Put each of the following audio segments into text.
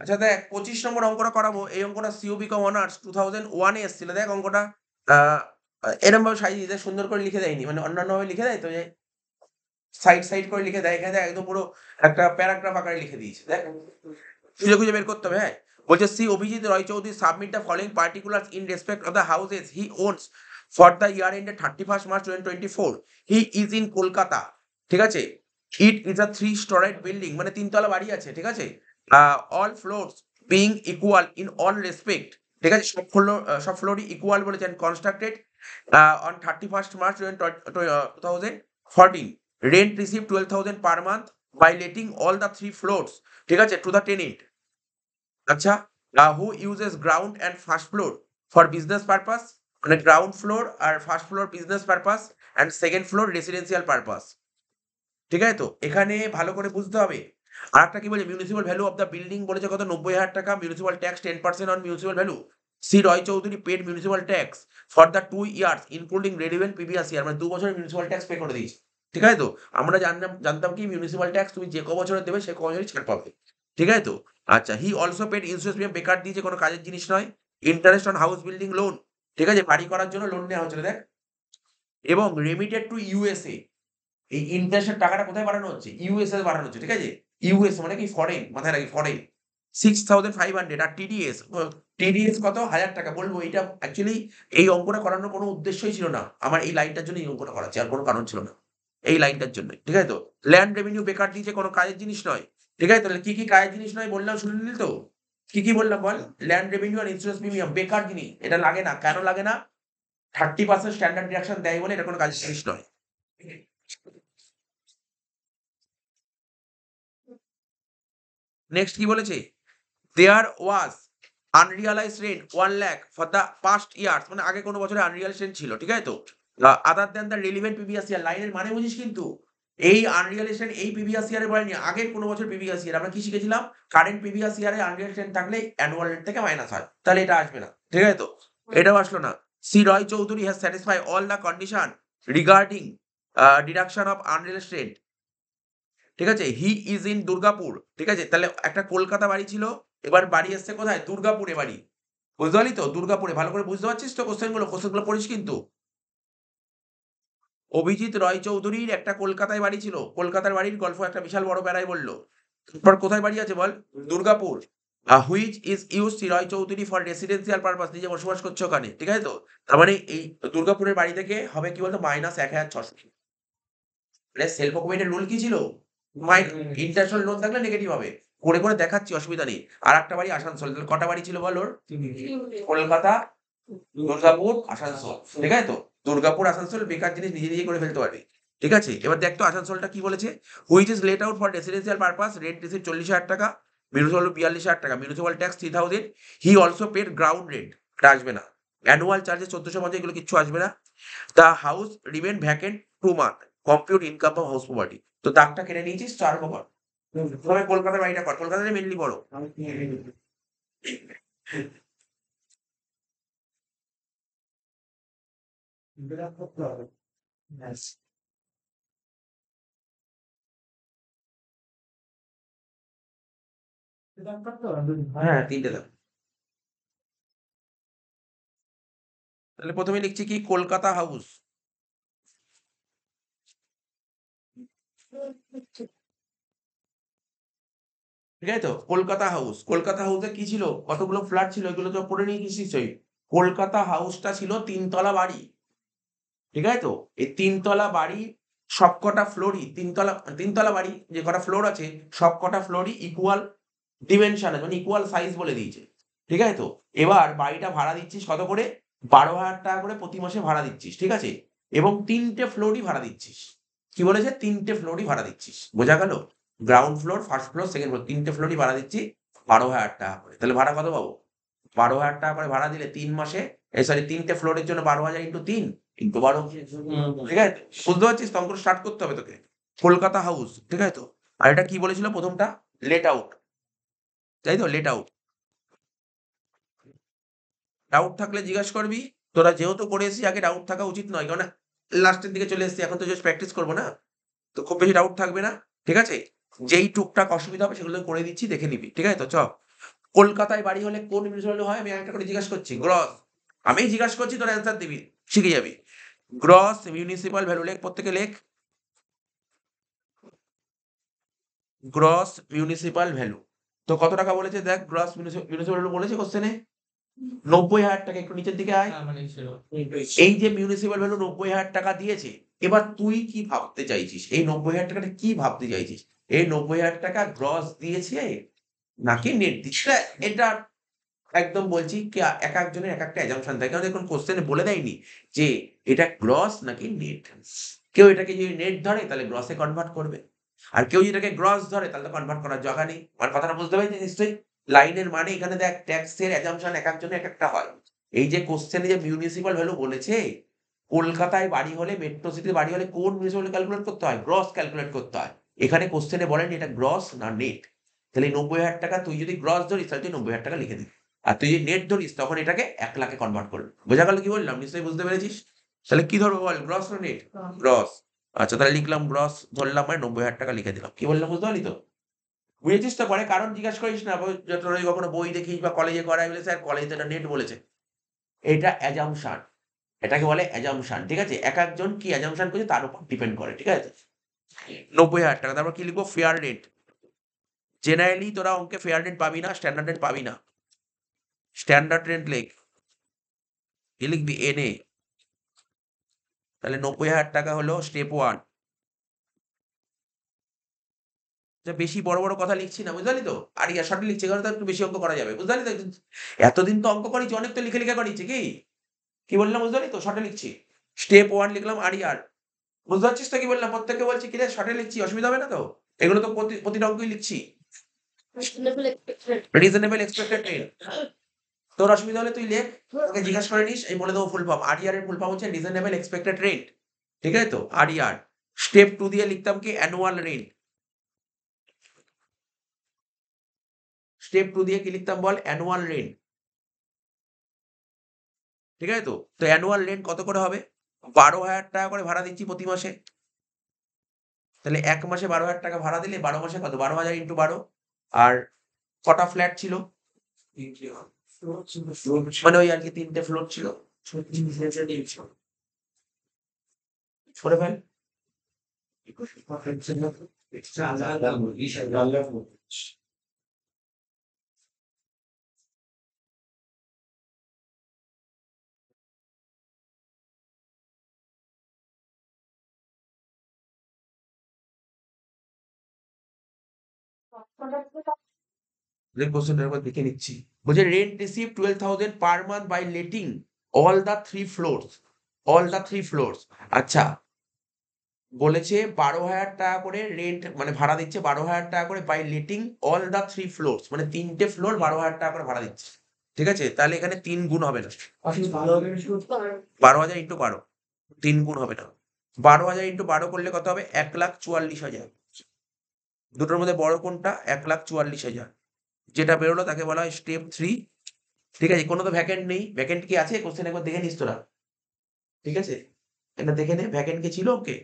আচ্ছা দেখ 25 নম্বর অঙ্কটা করাবো। এই অঙ্কটা সিইউ বিকম অনার্স 2001 এ এসেছিল। দেখ অঙ্কটা আ এরম ভাবে সাজিয়ে দেয়, সুন্দর করে লিখে দেয়নি। মানে অন্যান্যভাবে লিখে দেয় তো যে সাইড করে লিখে দেয়। এখানে দেখ একদম পুরো একটা প্যারাগ্রাফ আকারে লিখে দিয়েছে। দেখ খুঁজে বের করতে হবে, হ্যাঁ? বলছে C Abhijit Roy Chowdhury submit the following particulars in respect of the houses he owns for the year ended 31st March 2024। He is in Kolkata. ঠিক আছে? It is a 3 storied building, মানে 3 তলা বাড়ি আছে। ঠিক আছে? All floors being equal in all respect. ঠিক আছে? সব ফ্লোরই ইকুয়াল বলেছে and constructed on 31st March 2014। Rent receive 12,000 per month by letting all the 3 floors. ঠিক আছে? To the tenant. আচ্ছা, who uses ground and first floor for business purpose, মানে ground floor আর first floor business purpose and second floor residential purpose. ঠিক আছে? তো এখানে ভালো করে বুঝতে হবে। আরেকটা কি বলছে, municipal value of the building বলেছে কত, 90,000 টাকা। Municipal tax 10% on municipal value. C Roy Chowdhury paid municipal tax for the 2 years including relevant previous year, মানে 2 বছরের মিউনিসিপাল ট্যাক্স পে করে দিয়েছে। ঠিক আছে? তো আমরা জানতাম কি মিউনিসিপাল ট্যাক্স তুমি যে ক বছরে দেবে সে ক বছরই ছাড় পাবে। ঠিক আছে তো? আচ্ছা, he also paid insurance premium, বেকার দিয়েছে, কোনো কাজের জিনিস নয়। Interest on house building loan. ঠিক আছে? বাড়ি করার জন্য লোন নেওয়া হচ্ছিল, দেখ। এবং রেমিটেড টু ইউএসএ। এই ইন্টারেস্টের টাকাটা কোথায় পাঠানো হচ্ছে? ইউএসএ পাঠানো হচ্ছে। ঠিক আছে? ইউএস মানে কি ফরেন, মাথায় রাখি ফরেন। 6,500। আর টিডিএস কত? 1,000 টাকা। বলবো এটা অ্যাকচুয়ালি এই অঙ্কটা করানোর কোনো উদ্দেশ্যই ছিল না। আমার এই লাইনটার জন্য এই অঙ্কটা করাচ্ছি, আর কোনো কারণ ছিল না। এই লাইনটার জন্যই। ঠিক আছে তো? ল্যান্ড রেভিনিউ বেকার দিয়েছে, কোনো কাজের জিনিস নয়। ঠিক আছে? তাহলে কি কাজের জিনিস নয় বললাম, শুনে নিলি তো? কি বললাম বল? ল্যান্ড রেভিনিউ আর ইন্স্যুরেন্স প্রিমিয়াম বেকার জিনিস। এটা লাগে না। কেন লাগে না? 30% স্ট্যান্ডার্ড ডিডাকশন দেয় বলে এটা কোনো কাজের জিনিস নয়। নেক্সট কি বলেছে? There was unrealised rent 1 lakh for the past years, মানে আগে কোনো বছরে আনরিয়ালাইজড রেন্ট ছিল। ঠিক আছে তো? Other than the relevant previous ইয়ার। লাইনের মানে বুঝিস কিন্তু। এই আনরিয়ালাইজড রেন্ট এই প্রিভিয়াস ইয়ারে বলেনি, আগের কোনো বছর প্রিভিয়াস ইয়ার। আমরা কি শিখেছিলাম? কারেন্ট প্রিভিয়াস ইয়ারে আনরিয়ালাইজড রেন্ট থাকলে অ্যানুয়াল রেন্ট থেকে মাইনাস হয়। তাহলে এটা আসবে না। ঠিক আছে তো? এটাও আসলো না। C Roy Chowdhury has satisfy all the condition regarding deduction of unrealised rent. ঠিক আছে? He is in Durgapur. ঠিক আছে? তাহলে একটা কলকাতা বাড়ি ছিল, এবার বাড়ি এসছে কোথায়? দুর্গাপুরে বাড়ি। বুঝতে পারলি তো? দুর্গাপুরে। ভালো করে বুঝতে পারছিস তো কোয়েশ্চেনগুলো? কোয়েশ্চেনগুলো পড়িস কিন্তু। অভিজিৎ রয় চৌধুরীর একটা কলকাতায় বাড়ি ছিল। কলকাতার বাড়ির গল্প একটা বিশাল বড় প্যারায় বলল। এরপর কোথায় বাড়ি আছে বল? Durgapur. Which is used Shri Roy Chowdhury for residential purpose, নিজে বসবাস করছে ওখানে। ঠিক আছে তো? তার মানে এই দুর্গাপুরের বাড়ি থেকে হবে কি বলতো? -১,৬০০। মানে সেলফ অকুপেটেড রুল কি ছিল? মাই ইন্টারন্যাশনাল লোন থাকলে নেগেটিভ হবে। করে দেখাচ্ছি, অসুবিধা নেই। আরেকটা বাড়ি আসানসোল। তাহলে কটা বাড়ি ছিল বল ওর? কলকাতা, দুর্গাপুর, আসানসোল। ঠিক আছে তো? দুর্গাপুর, আসানসোল বেকার জিনিস নিজে করে ফেলতে পারবি। ঠিক আছে? এবার দেখ তো আসানসোলটা কি বলেছে? Which is let out for residential purpose, rent receive 40,000 টাকা, মিউনিসিপাল 42,000 টাকা, municipal tax 3,000। He also paid ground rent. এটা আসবে না। অ্যানুয়াল চার্জেস 1450, এগুলো কিচ্ছু আসবে না। The house remain vacant 2 month. Compute income from house property. তো দাগটা কেটে নিয়েছিস তো আরম্ভ কর। প্রথমে কলকাতার বাড়িটা কর। কলকাতাটাই মেইনলি বড়। হ্যাঁ, ৩ টে দাগ। তাহলে প্রথমে লিখছি কি? কলকাতা হাউস। ঠিক আছে তো? কলকাতা হাউস। কলকাতা হাউসে কি ছিল? কতগুলো ফ্ল্যাট ছিল এগুলো তো পড়ে নিয়েছিস নিশ্চয়ই। কলকাতা হাউসটা ছিল ৩ তলা বাড়ি। ঠিক আছে তো? এই ৩ তলা বাড়ি সবকটা ফ্লোরই ৩ তলা বাড়ি যে কটা ফ্লোর আছে সবকটা ফ্লোরই ইকুয়াল ডিমেনশন আছে, মানে ইকুয়াল সাইজ বলে দিয়েছে। ঠিক আছে তো? এবার বাড়িটা ভাড়া দিচ্ছিস কত করে? ১২,০০০ টাকা করে প্রতি মাসে ভাড়া দিচ্ছিস। ঠিক আছে? এবং ৩ টে ফ্লোরই ভাড়া দিচ্ছিস। কি বলেছে? ৩ টে ফ্লোরই ভাড়া দিচ্ছিস। বোঝা গেল? Ground floor, first floor, second floor ৩ টে ফ্লোরই ভাড়া দিচ্ছি ১২,০০০ টাকা করে। তাহলে ভাড়া কত পাবো? ১২,০০০ টাকা করে ভাড়া দিলে ৩ মাসে, সরি ৩ টে ফ্লোরের জন্য ১২,০০০ ইন্টু ৩ ইন্টু ১২। ঠিক আছে? বুঝতে পারছিস তো? অঙ্কটা স্টার্ট করতে হবে তোকে। কলকাতা হাউস। ঠিক আছে তো? আর এটা কি বলেছিল প্রথমটা? Late out. তাই তো? Late out. ডাউট থাকলে জিজ্ঞাসা করবি। তোরা যেহেতু করে এসেছিস আগে ডাউট থাকা উচিত নয়। কারণ লাস্টের দিকে চলে এসেছি। এখন তো জাস্ট প্র্যাকটিস করব না? তো খুব বেশি ডাউট থাকবে না। ঠিক আছে? যেই টুকটাক অসুবিধা হবে সেগুলো করে দিচ্ছি, দেখে নিবি। ঠিক আছে তো? কলকাতায় বাড়ি হলে কোন মিউনিসিপাল হয়? আমি একটা করে জিজ্ঞাসা করছি। গ্রস, আমি জিজ্ঞাসা করছি, তোর অ্যান্সার দিবি, শিখে যাবি। গ্রস মিউনিসিপাল ভ্যালু লেখ, প্রত্যেকে লেখ। গ্রস মিউনিসিপাল ভ্যালু তো কত টাকা বলেছে দেখ। গ্রস মিউনিসিপাল ভ্যালু বলেছে কোশ্চেনে 90,000 টাকা। একটু নিচের দিকে আয়। এই যে মিউনিসিপাল ভ্যালু 90,000 টাকা দিয়েছে, এবার তুই কি ভাবতে চাইছিস? এই 90,000 টাকাটা কি ভাবতে চাইছিস? এই 90,000 টাকা গ্রস দিয়েছে নাকি নেট দিচ্ছে? এটা একদম বলছি কি, এক একজনের এক একটা অ্যাজাম্পশন থাকে। কারণ দেখুন কোশ্চেনে বলে দেয়নি যে এটা গ্রস নাকি নেট। কেউ এটাকে যদি নেট ধরে তাহলে গ্রসে কনভার্ট করবে, আর কেউ যদি এটাকে গ্রস ধরে তাহলে তো কনভার্ট করার জায়গা নেই। আমার কথাটা বুঝতে পারছিস নিশ্চয়ই? লাইনের মানে এখানে দেখ ট্যাক্সের অ্যাজাম্পশন এক একজনের এক একটা হয়। এই যে কোশ্চেনে যে মিউনিসিপাল ভ্যালু বলেছে, কলকাতায় বাড়ি হলে, মেট্রো সিটিতে বাড়ি হলে কোন মিউনিসিপাল ক্যালকুলেট করতে হয়? গ্রস ক্যালকুলেট করতে হয়। এখানে কোশ্চেনে বলেন এটা গ্রস না নেট। তাহলে এই 90,000 টাকা তুই যদি গ্রস ধরিস তাহলে তুই 90,000 টাকা লিখে দিবি, আর তুই যদি নেট ধরিস তখন এটাকে 1 লাখে কনভার্ট করবি। বোঝা গেল কি বললাম? নিশ্চয়ই বুঝতে পেরেছিস। তাহলে কি ধরবো বল, গ্রস না নেট? গ্রস। আচ্ছা তাহলে লিখলাম গ্রস ধরলাম, মানে 90,000 টাকা লিখে দিলাম। কি বললাম বুঝতে পারলি তো? বুঝেছিস তো? পরে কারণ জিজ্ঞাসা করিস না, তোর কখনো বই দেখিস বা কলেজে করায় বলে স্যার কলেজে এটা নেট বলেছে। এটা অ্যাজাম্পশন, এটাকে বলে অ্যাজাম্পশন। ঠিক আছে, এক একজন কি অ্যাজাম্পশন করছে তার উপর ডিপেন্ড করে। ঠিক আছে, 90,000 টাকা। তারপর কি লিখবো? Fair rate. জেনারেলি তোরা অঙ্কে ফেয়ার রেট পাবি না, স্ট্যান্ডার্ড রেট পাবি না। স্ট্যান্ডার্ড রেট লেখ, কি লিখবি? এনএ। তাহলে 90,000 টাকা হলো স্টেপ 1। বেশি বড় বড় কথা লিখছি না, বুঝলি তো? আর ইয়া শর্টে লিখছি কারণ তো একটু বেশি অঙ্ক করা যাবে, বুঝলি তো? এতদিন তো অঙ্ক করেছি, অনেক তো লিখে লিখে করেছি। কি কি বললাম বুঝলি তো? শর্টে লিখছি। স্টেপ 1 লিখলাম আর ইয়ার। বুঝতে পারছিস তো কি বললাম? প্রত্যেককে বলছি কি রে শর্টে লিখছি, অসুবিধা হবে না তো? এগুলো তো প্রতিটা অঙ্কই লিখছি। Reasonable expected rate. তোর অসুবিধা হলে তুই লেখ, তোকে জিজ্ঞাসা করে নিস, এই বলে দেবো ফুল ফর্ম। আর ইয়ার এর ফুল ফর্ম হচ্ছে রিজনেবল এক্সপেক্টেড রেট। ঠিক আছে তো? আর ইয়ার। স্টেপ 2 দিয়ে লিখতাম কি? Annual rate. স্টেপ 2 দিয়ে কি লিখতাম বল? Annual rate. ঠিক আছে তো? তো অ্যানুয়াল রেন্ট কত করে হবে? 12,000 টাকা করে ভাড়া দিচ্ছি প্রতি মাসে। তাহলে 1 মাসে 12,000 টাকা ভাড়া দিলে 12 মাসে কত? 12,000 ইন্টু 12। আর কটা ফ্ল্যাট ছিল? মানে ওই আর কি 3টে ফ্লোর ছিল। করে ফেল। কোশ্চেনটা একবার দেখে নিচ্ছি। বলছে rent receive 12,000 per month by letting all the 3 floors. All the 3 floors. আচ্ছা, বলেছে 12,000 টাকা করে রেন্ট, মানে ভাড়া দিচ্ছে 12,000 টাকা করে by letting all the 3 floors, মানে 3টে ফ্লোর 12,000 টাকা করে ভাড়া দিচ্ছে। ঠিক আছে, তাহলে এখানে 3 গুণ হবে না। 12,000 ইন্টু 12, 3 গুণ হবে না। 12,000 ইন্টু 12 করলে কত হবে? 1,44,000। দুটোর মধ্যে বড় কোনটা? 1,44,000। যেটা বেরোলো তাকে বলা হয় স্টেপ 3। ঠিক আছে, কোনো তো ভ্যাকেন্ট নেই। ভ্যাকেন্ট কি আছে কোশ্চেন একবার দেখে নিস তোরা। ঠিক আছে, এটা দেখে নে, ভ্যাকেন্ট কি ছিল? ওকে,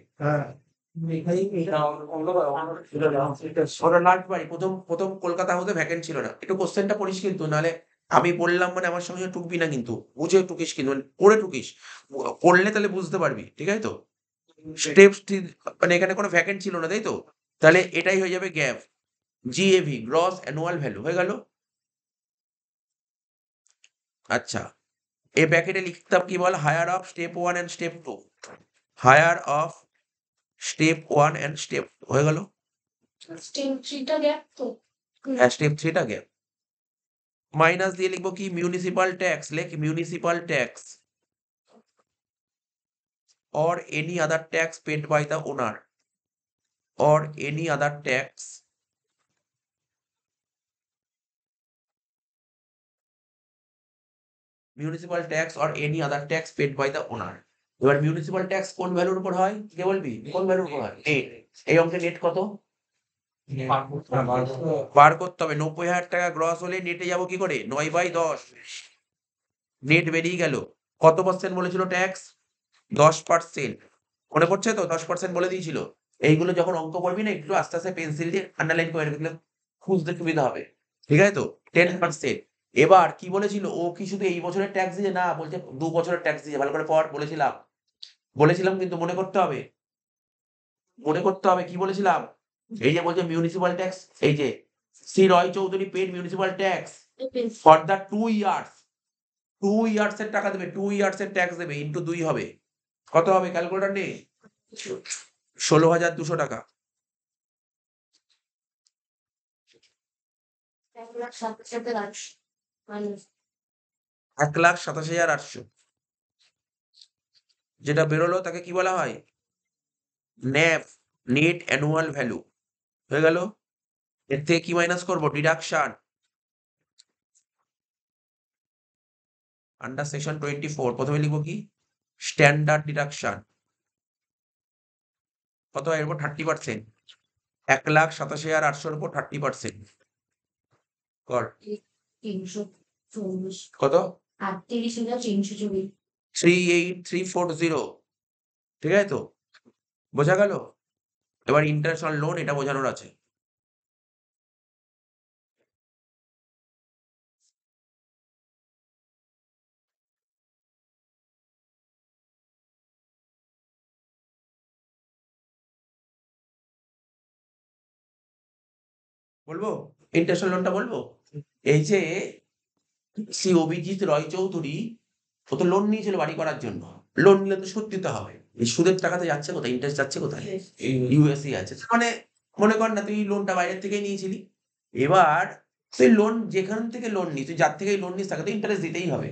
ওটা লাস্ট বাড়ি, প্রথম প্রথম কলকাতা হাউসে ভ্যাকেন্ট ছিল না। একটু কোশ্চেনটা পড়িস কিন্তু, নাহলে আমি বললাম মানে আমার সঙ্গে টুকবি না কিন্তু, বুঝে টুকিস কিন্তু, মানে পড়ে টুকিস। পড়লে তাহলে বুঝতে পারবি। ঠিক আছে তো? স্টেপস, মানে এখানে কোনো ভ্যাকেন্ট ছিল না, তাই তো? তাহলে এটাই হয়ে যাবে gap. GAV, gross annual value, হয়ে গেল। আচ্ছা, এই ব্র্যাকেটে লিখতাম কি বল? Higher of step 1 and step 2। Higher of step 1 and step, হয়ে গেল। হ্যাঁ, স্টেপ 3টা গ্যাপ। মাইনাস দিয়ে লিখবো কি? Municipal tax. লেখ municipal tax or any other tax paid by the owner, or any other tax municipal tax or any other tax paid by the owner। এবার municipal tax কোন ভ্যালুর উপর হয়? কে বলবি কোন ভ্যালুর উপর হয়? নেট। এই অঙ্কে নেট কত বার করতে হবে? 90,000 টাকা গ্রস হলে নেটে যাবো কি করে? 9/10। নেট বেরিয়ে গেল। কত পার্সেন্ট বলেছিল ট্যাক্স? 10%। মনে পড়ছে তো? 10% বলে দিয়েছিল। এইগুলো যখন অঙ্ক করবি না, একটু আস্তে আস্তে পেন্সিল দিয়ে আন্ডারলাইন করে রাখলে খুঁজতে সুবিধা হবে। ঠিক আছে তো 10%। এবার কি বলেছিল, ও কি শুধু এই বছরের ট্যাক্স দিয়েছে? না, বলছে 2 বছরের ট্যাক্স দিয়েছে। ভালো করে পড়, বলেছিলাম, বলেছিলাম কিন্তু মনে করতে হবে, মনে করতে হবে কি বলেছিলাম। এই যে বলছে মিউনিসিপাল ট্যাক্স, এই যে Shri Roy Chowdhury paid municipal tax for the 2 years. 2 years এর টাকা দেবে, 2 ইয়ার্স এর ট্যাক্স দেবে, ইন্টু 2 হবে, কত হবে ক্যালকুলেটর নেই? 16,200 টাকা। 1,87,800 যেটা বেরোলো তাকে কি বলা হয়? Nap, net annual value. হয়ে গেল। এর থেকে কি মাইনাস করবো? Deduction under section 24। প্রথমে লিখবো কি? Standard deduction. কত হয় এর উপর? 30%। 1,87,800 উপর 30%। কর। কত? 38,340। ঠিক আছে তো? বোঝা গেল? এবার ইন্টারেস্ট অন লোন, এটা বোঝানোর আছে। বলবো? ইন্টারেস্ট অন লোনটা বলবো? এই যে শ্রী অভিজিৎ রয় চৌধুরী, ও তো লোন নিয়েছিল বাড়ি করার জন্য। লোন নিলে তো সুদ দিতে হবে। এই সুদের টাকাতে যাচ্ছে কোথায়? ইন্টারেস্ট যাচ্ছে কোথায়? ইউএসএ আছে। মানে মনে কর না তুই লোনটা বাইরের থেকেই নিয়েছিলি। এবার তুই লোন যেখান থেকে লোন নিস, তুই যার থেকেই লোন নিস তাকে তো ইন্টারেস্ট দিতেই হবে।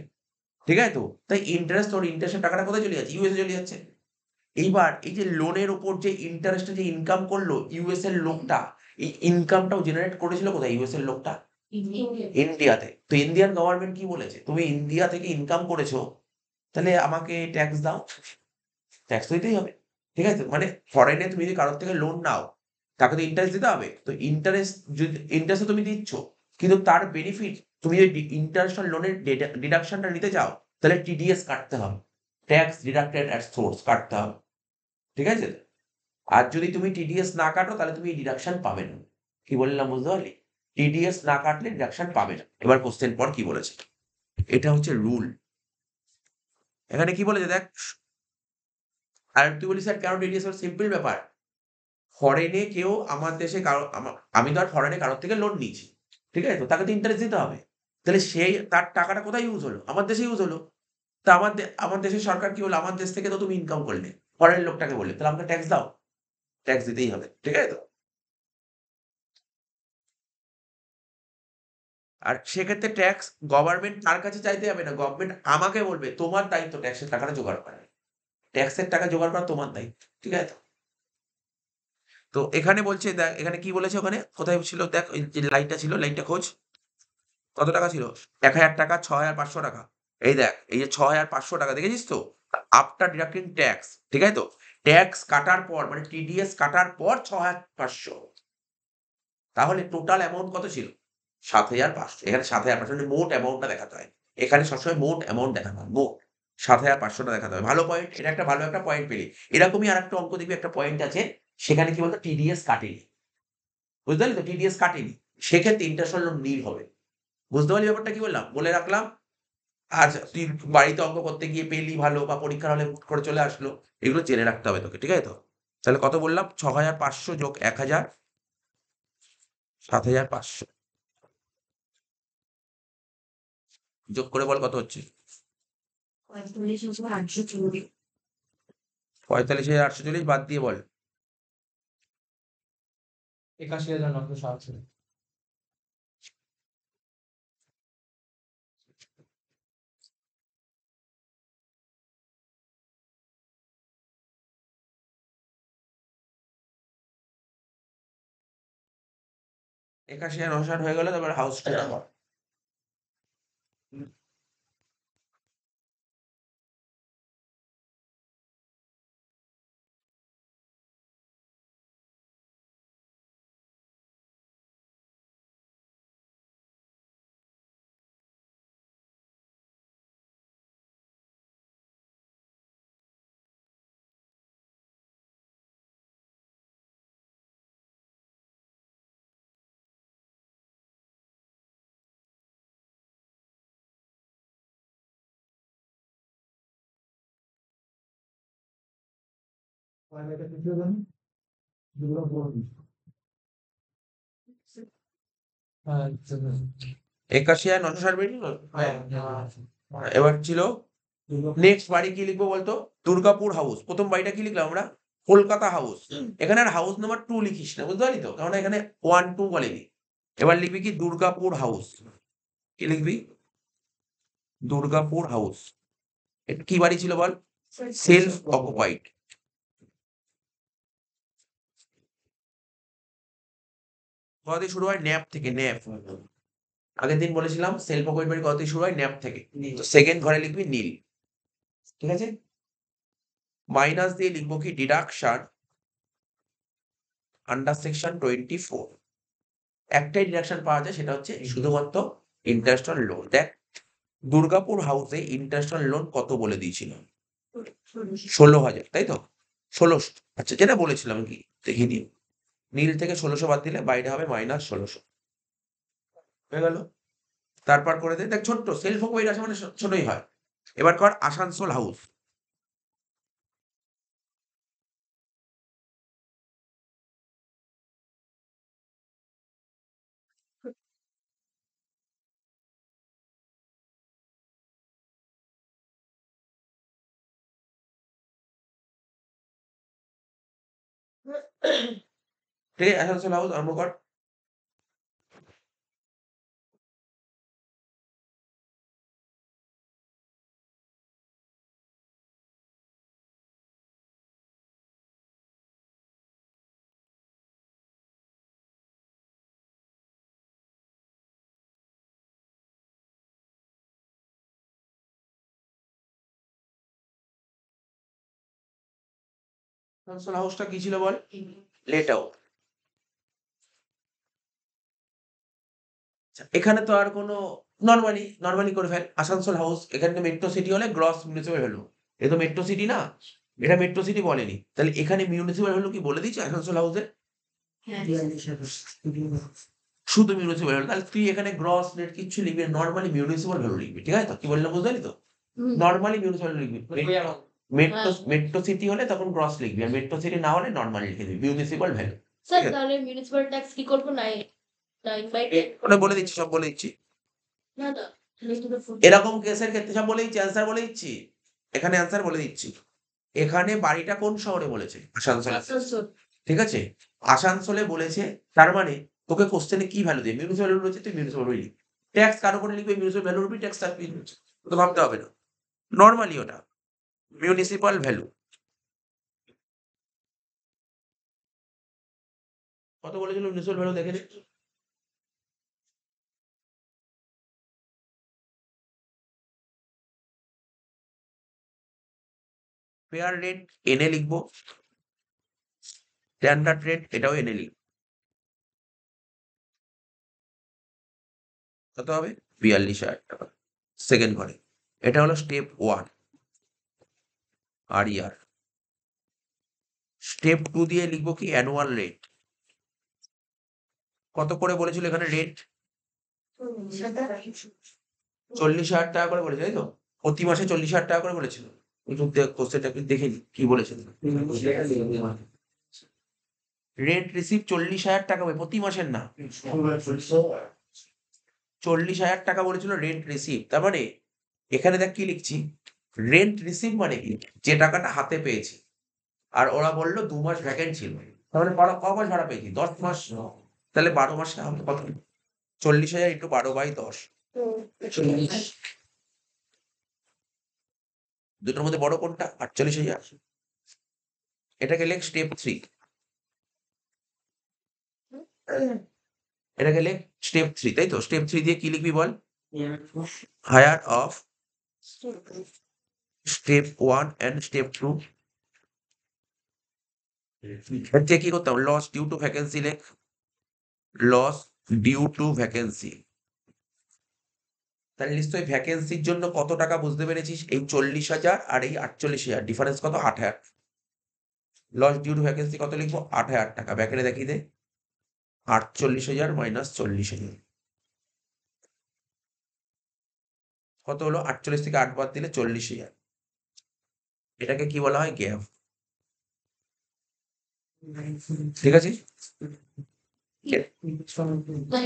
ঠিক আছে তো? তাই ইন্টারেস্ট, তোর ইন্টারেস্টের টাকাটা কোথায় চলে যাচ্ছে? ইউএসএ চলে যাচ্ছে। এইবার এই যে লোনের উপর যে ইন্টারেস্টটা যে ইনকাম করলো ইউএস এর লোকটা, এই ইনকামটাও জেনারেট করেছিল কোথায় ইউএস এর লোকটা? ইন্ডিয়াতে। তো ইন্ডিয়ান গভর্নমেন্ট কি বলেছে? তুমি ইন্ডিয়া থেকে ইনকাম করেছো, তাহলে আমাকে ট্যাক্স দাও। ট্যাক্স তো দিতেই হবে। ঠিক আছে? মানে ফরেনে তুমি যদি কারোর থেকে লোন নাও, তাকে তো ইন্টারেস্ট দিতে হবে। তো ইন্টারেস্ট যদি, ইন্টারেস্ট তুমি দিচ্ছ, কিন্তু তার বেনিফিট, তুমি যদি ইন্টারেস্ট অন লোনের ডিডাকশনটা নিতে চাও, তাহলে টিডিএস কাটতে হবে। ট্যাক্স ডিডাক্টেড অ্যাট সোর্স কাটতে হবে। ঠিক আছে? আর যদি তুমি টিডিএস না কাটো তাহলে তুমি এই ডিডাকশন পাবে না। কি বললাম বুঝতে পারলি? টিডিএস না কাটলে ডিডাকশন পাবে না। এবার কোশ্চেন পর কি বলেছে, এটা হচ্ছে রুল। এখানে কি বলেছে দেখ। আর তুই বলিস স্যার কেন টিডিএস? সিম্পল ব্যাপার। ফরেনে কেউ আমার দেশে কারো আমি তো আর ফরেনে কারোর থেকে লোন নিয়েছি। ঠিক আছে তো? তাকে তো ইন্টারেস্ট দিতে হবে। তাহলে সেই তার টাকাটা কোথায় ইউজ হলো? আমার দেশে ইউজ হলো। তা আমার দেশের সরকার কি বললো? আমার দেশ থেকে তো তুমি ইনকাম করলে, ফরেনের লোকটাকে বললে, তাহলে আমাকে ট্যাক্স দাও। ট্যাক্স দিতেই হবে। ঠিক আছে তো? আর সেক্ষেত্রে ট্যাক্স গভর্নমেন্ট তার কাছে চাইতে যাবে না, গভর্নমেন্ট আমাকে বলবে তোমার দায়িত্ব ট্যাক্সের টাকাটা জোগাড় করা। ট্যাক্সের টাকা জোগাড় করা তোমার দায়িত্ব। ঠিক আছে তো? তো এখানে বলছে দেখ, এখানে কি বলেছে, ওখানে কোথায় ছিল দেখ, ওই যে লাইনটা ছিল, লাইনটা খোঁজ। কত টাকা ছিল? 1,000 টাকা, 6,500 টাকা। এই দেখ, এই যে 6,500 টাকা দেখেছিস তো? After deducting tax. ঠিক আছে তো? ট্যাক্স কাটার পর মানে টিডিএস কাটার পর 6,500। তাহলে টোটাল অ্যামাউন্ট কত ছিল? 7,500। এখানে 7,500 মানে মোট অ্যামাউন্টটা দেখাতে হয়। এখানে সবসময় মোট অ্যামাউন্ট দেখাতে হয়। মোট 7,500 দেখাতে হবে। ভালো পয়েন্ট। এটা একটা ভালো একটা পয়েন্ট পেলি। এরকমই আরেকটা অঙ্ক দেখবি, একটা পয়েন্ট আছে। সেখানে কি বলতো? টিডিএস কাটেনি। বুঝতে পারলি তো? টিডিএস কাটেনি। সেক্ষেত্রে ইন্টারেস্ট লোন নীল হবে। বুঝতে পারলি ব্যাপারটা কি বললাম? বলে রাখলাম। আচ্ছা, তুই বাড়িতে অঙ্ক করতে গিয়ে পেলি ভালো, বা পরীক্ষার হলে হুট করে চলে আসলো। এগুলো জেনে রাখতে হবে তোকে। ঠিক আছে তো? তাহলে কত বললাম? 6,500 যোগ 1,000, 7,500। যোগ করে বল কত হচ্ছে? 45,840। বাদ দিয়ে বল। 81,960। 81,960 হয়ে গেল। তারপর হাউস টাকা বল। 81 আর 960 বেরিয়ে গেল। এবার ছিল নেক্সট বাড়ি কি লিখবো বলতো? দুর্গাপুর হাউস। প্রথম বাড়িটা কি লিখলাম আমরা? কলকাতা হাউস। এখানে আর হাউস নাম্বার 2 লিখিস না, বুঝতে পারলি তো? কারণ এখানে 1 2 বলেনি। এবার লিখবি কি? দুর্গাপুর হাউস। কি লিখবি? দুর্গাপুর হাউস। এটা কি বাড়ি ছিল বল? Self occupied. কোথা থেকে শুরু হয়? ন্যাপ থেকে। ন্যাপ। আগের দিন বলেছিলাম সেলফ অকুপাইড বাড়ি কোথা থেকে শুরু হয়? ন্যাপ থেকে। তো সেকেন্ড ঘরে লিখবি নীল। ঠিক আছে? মাইনাস দিয়ে লিখবো কি? Deduction under section 24। একটাই ডিডাকশন পাওয়া যায়, সেটা হচ্ছে শুধুমাত্র ইন্টারেস্ট অন লোন। দেখ, দুর্গাপুর হাউসে ইন্টারেস্ট অন লোন কত বলে দিয়েছিল? 16,000, তাই তো? 1600। আচ্ছা, যেটা বলেছিলাম কি দেখে নিও। নীল থেকে 1600 বাদ দিলে বাইরে হবে -1600। হয়ে গেল। তারপর করে দে। দেখ, ছোট্ট সেলফ অকুপাইড আছে মানে ছোটই হয়। এবার কর আসানসোল হাউস। ঠিক আছে, আসানসোল হাউস আরম্ভ কর। আসানসোল হাউসটা কি ছিল বল? Late out. আচ্ছা, এখানে তো আর কোনো নরমালি করে ফেল। আসানসোল হাউস, এখানে মেট্রো সিটি হলে গ্রস মিউনিসিপাল ভ্যালু। এ তো মেট্রো সিটি না, এটা মেট্রো সিটি বলেনি। তাহলে এখানে মিউনিসিপাল ভ্যালু কি বলে দিয়েছে আসানসোল হাউসে? শুধু মিউনিসিপাল ভ্যালু। তাহলে তুই এখানে গ্রস নেট কিচ্ছু লিখবি, নরমালি মিউনিসিপাল ভ্যালু লিখবি। ঠিক আছে তো? কি বললাম বুঝতে পারলি তো? নরমালি মিউনিসিপাল লিখবি। মেট্রো সিটি হলে তখন গ্রস লিখবি, আর মেট্রো সিটি না হলে নরমালি লিখে দিবি মিউনিসিপাল ভ্যালু। স্যার তাহলে মিউনিসিপাল ট্যাক্স কি করবো? নাই ওটা বলে দিচ্ছি, সব বলে দিচ্ছি। না না এরকম কেসের ক্ষেত্রে সব বলে দিচ্ছি, অ্যান্সার বলে দিচ্ছি। এখানে অ্যান্সার বলে দিচ্ছি। এখানে বাড়িটা কোন শহরে বলেছে? আসানসোল। আসানসোল। ঠিক আছে, আসানসোলে বলেছে, তার মানে তোকে কোশ্চেনে কি ভ্যালু দিয়ে? মিউনিসিপাল ভ্যালু রয়েছে, তুই মিউনিসিপাল ভ্যালু লিখ। ট্যাক্স কার উপরে লিখবে? মিউনিসিপাল ভ্যালুর উপরে ট্যাক্স চাপবি, তো ভাবতে হবে না। নরমালি ওটা মিউনিসিপাল ভ্যালু। কত বলেছিল মিউনিসিপাল ভ্যালু দেখে নে। ফেয়ার রেট এনে লিখবো, স্ট্যান্ডার্ড রেট এটাও এনে লিখবো। কত হবে? 42,000 টাকা সেকেন্ড ঘরে। এটা হলো স্টেপ 1 আর ইয়ার। স্টেপ 2 দিয়ে লিখবো কি? Annual rate. কত করে বলেছিল এখানে রেট? 40,000 টাকা করে বলেছে, তাই তো? প্রতি মাসে 40,000 টাকা করে বলেছিল। একটু কোশ্চেনটা একটু দেখে নি কি বলেছে। রেন্ট রিসিভ 40,000 টাকা হবে, প্রতি মাসের না। 40,000 টাকা বলেছিল রেন্ট রিসিভ। তার মানে এখানে দেখ কি লিখছি, রেন্ট রিসিভ মানে কি? যে টাকাটা হাতে পেয়েছি। আর ওরা বললো 2 মাস ভ্যাকেন্ট ছিল। তার মানে ক মাস ভাড়া পেয়েছি? 10 মাস। তাহলে 12 মাসে আমাকে কত? 40,000 ইন্টু 12/10। দুটোর মধ্যে বড় কোনটা? 48,000। এটাকে লেখ স্টেপ 3। এটাকে লেখ স্টেপ 3, তাই তো? স্টেপ 3 দিয়ে কি লিখবি বল? Higher of step 1 and step 2। এর থেকে কি করতাম? লস ডিউ টু ভ্যাকেন্সি লেখ। Loss due to vacancy. তাহলে নিশ্চয়ই ভ্যাকেন্সির জন্য কত টাকা বুঝতে পেরেছিস? এই 40,000 আর এই 48,000 ডিফারেন্স কত? 8,000। লস ডিউ টু ভ্যাকেন্সি কত লিখবো? 8,000 টাকা। ব্যাকেটে দেখিয়ে দে। 48,000 মাইনাস 40,000 কত হলো? 48 থেকে 8 বাদ দিলে 40,000। এটাকে কি বলা হয়? গ্যাপ। ঠিক আছে,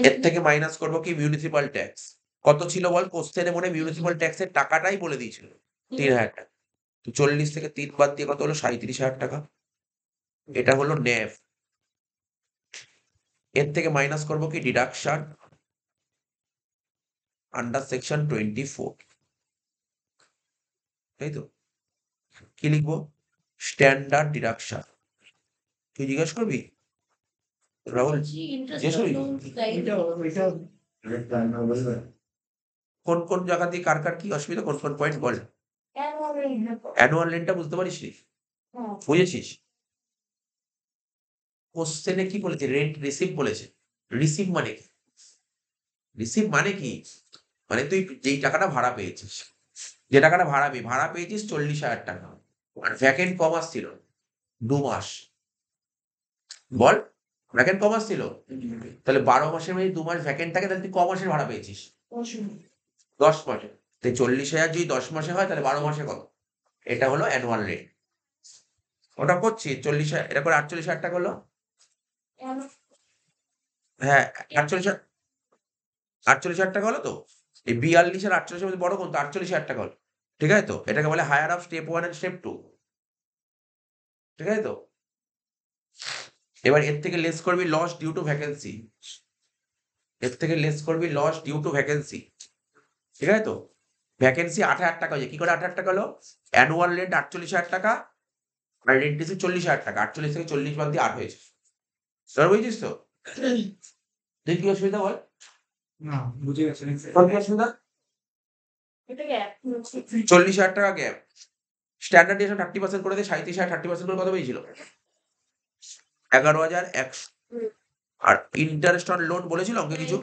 এর থেকে মাইনাস করবো কি মিউনিসিপাল ট্যাক্স। কত ছিল বল কোশ্চেনে, মনে মিউনিসিপাল ট্যাক্সের টাকাটাই বলে দিয়েছিল 3,000 টাকা। তো 40 থেকে 3 বাদ দিয়ে কত হলো 37,000 টাকা। এটা হলো ন্যাফ। এর থেকে মাইনাস করবো কি ডিডাকশন আন্ডার সেকশন 24, তাই তো। কি লিখবো? Standard deduction. তুই জিজ্ঞেস করবি রাহুল? জিজ্ঞেস করবি কোন কোন জায়গা দিয়ে কার কার কি অসুবিধা, কোন কোন পয়েন্ট বল। অ্যানুয়াল রেন্টটা বুঝতে পারিস? বুঝেছিস? কোশ্চেনে কি বলেছে? রেন্ট রিসিভ বলেছে। রিসিভ মানে কি? রিসিভ মানে কি? মানে তুই যেই টাকাটা ভাড়া পেয়েছিস, যে টাকাটা ভাড়া পেয়েছিস 40,000 টাকা, আর ভ্যাকেন্ট ক মাস ছিল? 2 মাস। বল, ভ্যাকেন্ট ক মাস ছিল? তাহলে 12 মাসের মধ্যে 2 মাস ভ্যাকেন্ট থাকে, তাহলে তুই ক মাসের ভাড়া পেয়েছিস? 10 মাসে। তাই 40,000 যদি 10 মাসে হয় তাহলে 12 মাসে কত? এটা হলো অ্যানুয়াল রেট। ওটা করছি 40,000, এটা করে 48,000 টাকা হলো। হ্যাঁ, 48,000 টাকা হলো তো। এই 42 আর 48 এর মধ্যে বড় কোনটা? 48,000 টাকা হলো। ঠিক আছে তো, এটাকে বলে higher of step 1 and step 2। ঠিক আছে তো। এবার এর থেকে লেস করবি লস ডিউ টু ভ্যাকেন্সি। এর থেকে লেস করবি লস ডিউ টু ভ্যাকেন্সি। ঠিক আছে তো। ভ্যাকেন্সি 8,000 টাকা হয়েছে। কি করে 8,000 টাকা হলো? অ্যানুয়াল রেন্ট 48,000 টাকা আর রেন্ট দিয়েছে 40,000 টাকা। 48 থেকে 40 বাদ দিয়ে 8 হয়েছে। এবার বুঝেছিস তো? তুই কি অসুবিধা বল? না, বুঝে গেছি। তোর কি অসুবিধা? 40,000 টাকা গ্যাপ। স্ট্যান্ডার্ড ডিভিয়েশন 30% করে দিয়ে 37,000 30% করে কত পেয়েছিল? 11,100। আর ইন্টারেস্ট অন লোন বলেছিল অঙ্কে কিছু?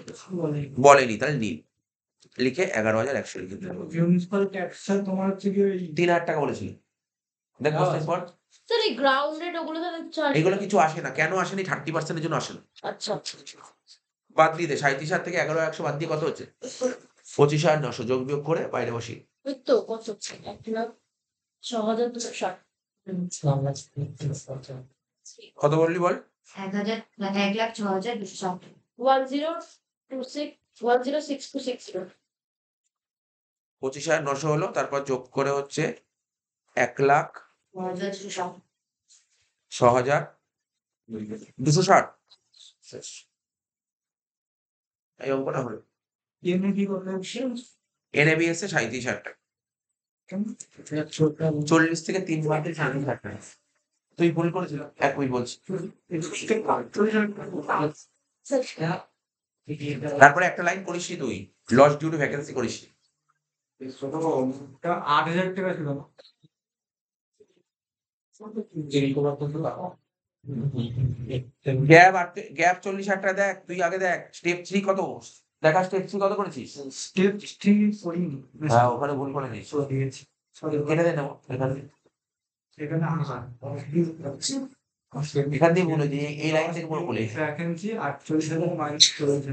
বলেনি, তাহলে নীল। লিখে 11,100 লিখে দিলাম। মিউনিসিপাল ট্যাক্স তোমার হচ্ছে কি ওই 3,000 টাকা বলেছিল। দেখ কোশ্চেন পর। স্যার এই গ্রাউন্ড রেট ওগুলো তাহলে চার্জ এগুলো কিছু আসে না। কেন আসেনি? 30% এর জন্য আসে না। আচ্ছা বাদ দিয়ে দে, 37,000 থেকে 11,100 বাদ দিয়ে কত হচ্ছে? 25,900 যোগ বিয়োগ করে বাইরে বসি। ওই তো কত হচ্ছে 1,06,260 কত বললি বল? 1,06,260 1026 25,900 হলো, তারপর যোগ করে হচ্ছে 1,06,260। এই অঙ্কটা হলো। এমনি করলে এনএবি এসে 37,000 টাকা। 40 থেকে 3 বাদ দিয়ে 37,000 টাকা। তুই ভুল করেছিল। 1 মিনিট বলছি। তারপরে একটা লাইন করিস তুই, লস ডিউ টু ভ্যাকেন্সি করিস। 8,000 টাকা ছিল না? গ্যাপ 40,000 টাকা দেখ, তুই আগে দেখ স্টেপ 3 কত। দেখা স্টেপ 3 কত করেছিস? স্টেপ ঠিক করিনি। হ্যাঁ, ওখানে ভুল করে দিয়েছিস। দিয়েছি। কেটে দে নেবো এখানে। সেখানে এখান দিয়ে ভুল হয়েছে, এই লাইন থেকে পুরো ভুল হয়েছে। ভ্যাকেন্সি 48,000 মাইনাস করেছে।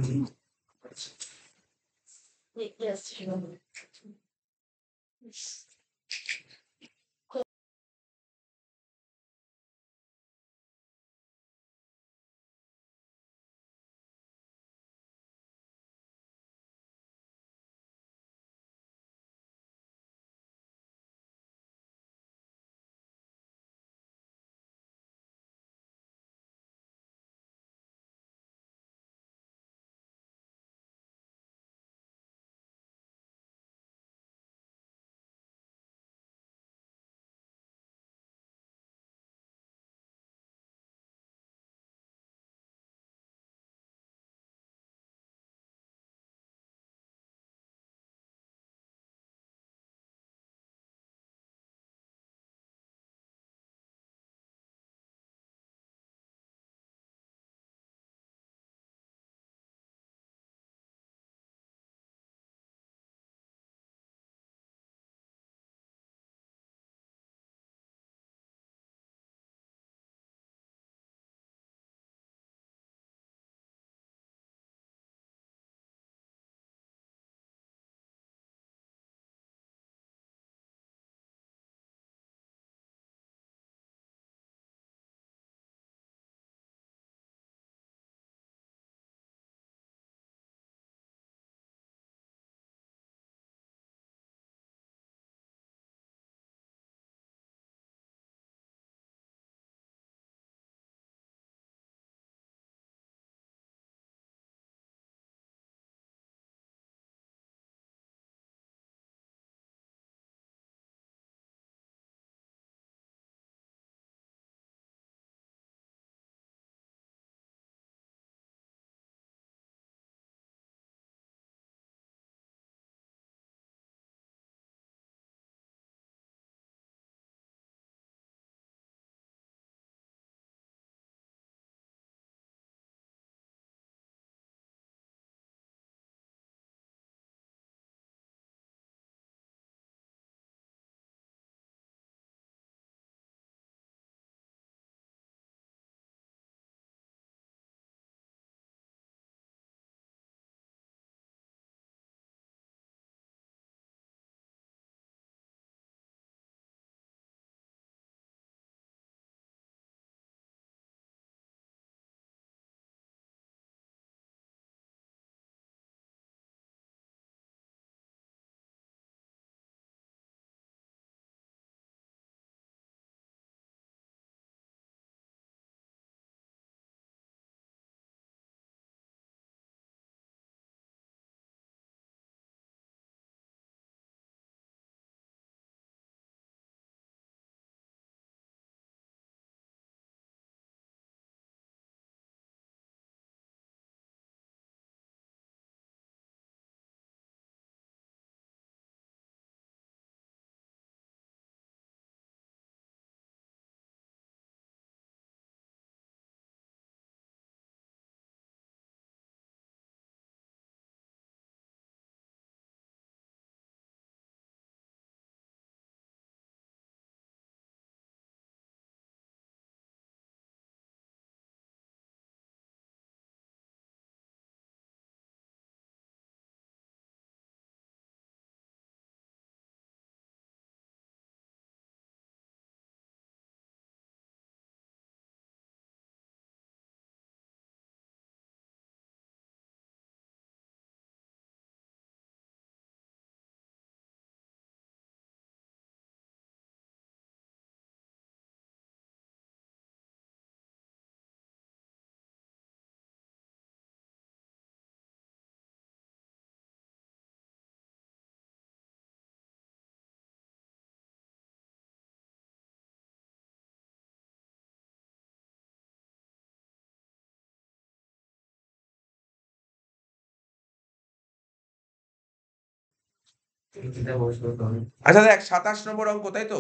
আচ্ছা দেখ 27 নম্বর অঙ্ক তাই তো?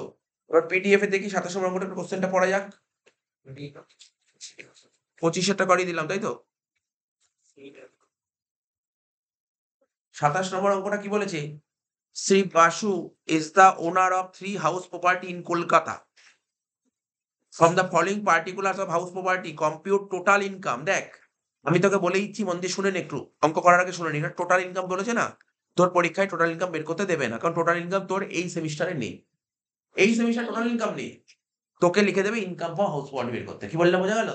এবার পিডিএফ এ দেখি 27 নম্বর অঙ্কটা কোশ্চেনটা পড়া যাক। 25 করিয়ে দিলাম তাই তো? 27 নম্বর অঙ্কটা কি বলেছে? Shri Basu is the owner of 3 house property in Kolkata. From the following particulars of house property, compute total income. দেখ আমি তোকে বলে দিচ্ছি, মন দিয়ে শুনে নে একটু, অঙ্ক করার আগে শুনে নি। টোটাল ইনকাম বলেছে না, তোর পরীক্ষায় টোটাল ইনকাম বের করতে দেবে না, কারণ টোটাল ইনকাম তোর এই সেমিস্টারে নেই। এই সেমিস্টার টোটাল ইনকাম নেই, তোকে লিখে দেবে ইনকাম ফর হাউস প্রপার্টি বের করতে। কি বললাম বোঝা গেল?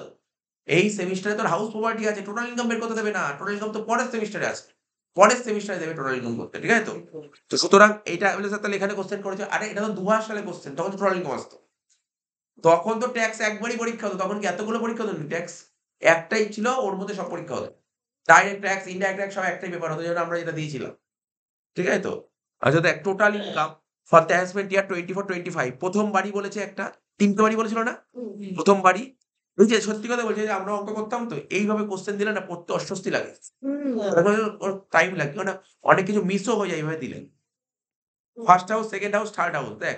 এই সেমিস্টারে তোর হাউস প্রপার্টি আছে, টোটাল ইনকাম বের করতে দেবে না। টোটাল ইনকাম তো পরের সেমিস্টারে আছে, পরের সেমিস্টারে দেবে টোটাল ইনকাম করতে, ঠিক আছে তো? তো সুতরাং এইটা বলে স্যার তাহলে এখানে কোশ্চেন করেছে, আরে এটা তো 2000 সালে কোশ্চেন, তখন তো টোটাল ইনকাম আসতো। তখন তো ট্যাক্স একবারই পরীক্ষা হতো, তখন কি এতগুলো পরীক্ষা হতো? ট্যাক্স একটাই ছিল, ওর মধ্যে সব পরীক্ষা হতো। ডাইরেক্ট ট্যাক্স, ইনডাইরেক্ট ট্যাক্স সব একটাই পেপার হতো, যেটা আমরা যেটা দিয়েছিলাম, ঠিক আছে তো? আচ্ছা দেখ total income for the assessment year 24-25, প্রথম বাড়ি বলেছে একটা, তিনটে বাড়ি বলেছিল না? প্রথম বাড়ি, ওই যে সত্যি কথা বলছে যে আমরা অঙ্ক করতাম তো এইভাবে কোশ্চেন দিলে না পড়তে অস্বস্তি লাগে, টাইম লাগে, মানে অনেক কিছু মিসও হয়ে যায় এইভাবে দিলে। First house, second house, third house. দেখ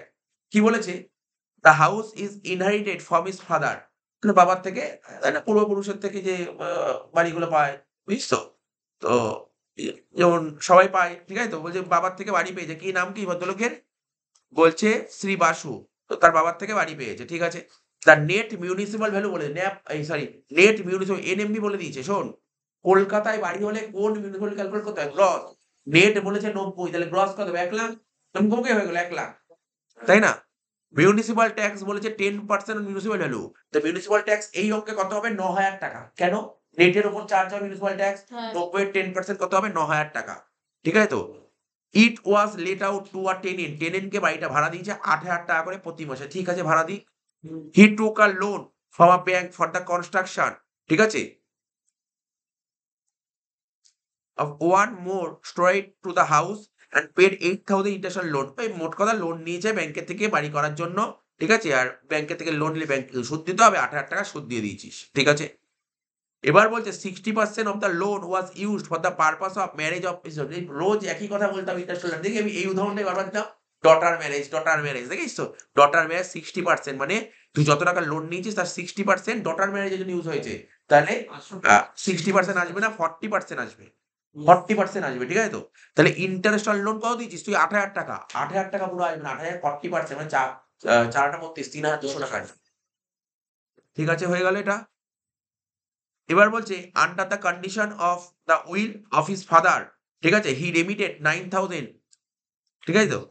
কি বলেছে, the house is inherited from his father, বাবার থেকে, তাই না, পূর্বপুরুষের থেকে যে বাড়িগুলো পায়, বুঝছো তো? যেমন সবাই পায়, ঠিক আছে তো? বলছে বাবার থেকে বাড়ি পেয়েছে, কি নাম কি ভদ্রলোকের? বলছে শ্রী বাসু, তো তার বাবার থেকে বাড়ি পেয়েছে, ঠিক আছে। তার নেট মিউনিসিপাল ভ্যালু বলে, নেট মিউনিসিপাল এনএমভি বলে দিয়েছে। শোন, কলকাতায় বাড়ি হলে কোন মিউনিসিপাল ক্যালকুলেট করতে হয়? গ্রস। নেট বলেছে 90, তাহলে গ্রস কত হবে? 1 লাখ। মুখোমুখি হয়ে গেল 1 লাখ, তাই না? মিউনিসিপাল ট্যাক্স বলেছে 10% মিউনিসিপাল ভ্যালু, তো মিউনিসিপাল ট্যাক্স এই অঙ্কে কত হবে? 9,000 টাকা। কেন? নেটের উপর চার্জ হয় মিউনিসিপাল ট্যাক্স, 90 এর 10% কত হবে? 9,000 টাকা, ঠিক আছে তো? It was let out to a tenant, টেনেন্টকে বাড়িটা ভাড়া দিয়েছে 8,000 টাকা করে প্রতি মাসে, ঠিক আছে ভাড়া দিই। He took a loan from a bank for the construction, ঠিক আছে, of one more story to the house and paid 8,000 interest loan. এই মোট কথা লোন নিয়েছে ব্যাংকের থেকে বাড়ি করার জন্য, ঠিক আছে? আর ব্যাংকের থেকে লোন নিলে ব্যাংক সুদ দিতে হবে, 8,000 টাকা সুদ দিয়ে দিয়েছিস, ঠিক আছে। এবার বলছে 60% of the loan was used for the purpose of marriage of, রোজ একই কথা বলতাম ইন্টারেস্ট লোন দেখি, আমি এই উদাহরণটাই বারবার দিতাম, ডটার ম্যারেজ, ডটার ম্যারেজ, দেখিস তো? ডটার ম্যারেজ 60%, মানে তুই যত টাকা লোন নিয়েছিস তার 60% ডটার ম্যারেজের জন্য ইউজ হয়েছে, তাহলে 60% আসবে না, 40% আসবে, 40% আসবে, ঠিক আছে তো? তাহলে ইন্টারেস্ট অন লোন কত দিয়েছিস তুই? 8,000 টাকা। 8,000 টাকা পুরো আসবে না, 8,000 40%, মানে 4/32 3,200 টাকা আসবে, ঠিক আছে? হয়ে গেল এটা। এবার বলছে under the condition of the will of his father, ঠিক আছে, হি রেমিটেড 9,000, ঠিক আছে তো,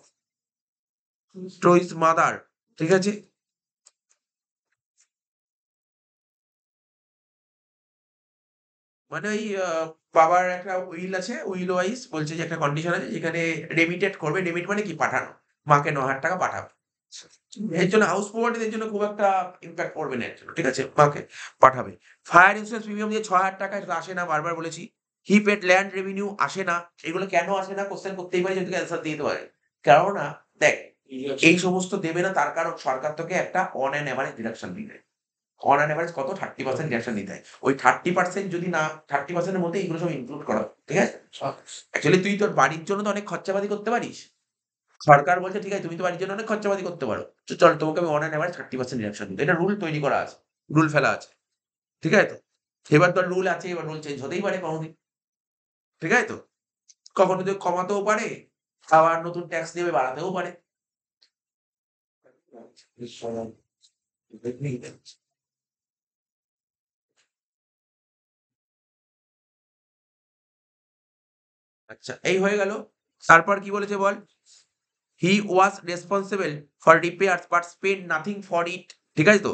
টু হিজ মাদার, ঠিক আছে। মানে ওই বাবার একটা উইল আছে, উইল ওয়াইজ বলছে যে একটা কন্ডিশন আছে যেখানে রেমিটেড করবে, রেমিট মানে কি? পাঠানো, মাকে 9,000 টাকা পাঠাবে। এর জন্য হাউস প্রপার্টিদের জন্য খুব একটা ইম্প্যাক্ট পড়বে না এর জন্য, ঠিক আছে, মাকে পাঠাবে। ফায়ার ইন্সুরেন্স প্রিমিয়াম দিয়ে 6,000 টাকা, এটা আসে না, বারবার বলেছি। হি পেড ল্যান্ড রেভিনিউ, আসে না। এগুলো কেন আসে না কোশ্চেন করতেই পারে, যদি অ্যান্সার দিয়ে দিতে পারে। কেননা দেখ এই সমস্ত দেবে না, তার কারণ সরকার তোকে একটা অন অ্যান এভারেজ ডিডাকশন দিবে। অন অ্যান এভারেজ কত? 30% ডিডাকশন দিতে হয়। ওই 30% যদি না, 30% এর মধ্যে এগুলো সব ইনক্লুড করা, ঠিক আছে? অ্যাকচুয়ালি তুই তোর বাড়ির জন্য তো অনেক খরচাপাতি করতে পারিস। সরকার বলছে ঠিক আছে তুমি তো বাড়ির জন্য অনেক খরচাপাতি করতে পারো, তো চল তোমাকে আমি অন অ্যান এভারেজ 30% ডিডাকশন দিই। এটা রুল তৈরি করা আছে, রুল ফেলা আছে, ঠিক আছে তো? এবার তোর রুল আছে, এবার রুল চেঞ্জ হতেই পারে কোনদিন, ঠিক আছে তো? কখনো যদি কমাতেও পারে, আবার নতুন ট্যাক্স দেবে, বাড়াতেও পারে। আচ্ছা এই হয়ে গেল। তারপর কি বলেছে বল? He was responsible for repairs but spend nothing for it, ঠিক আছে তো?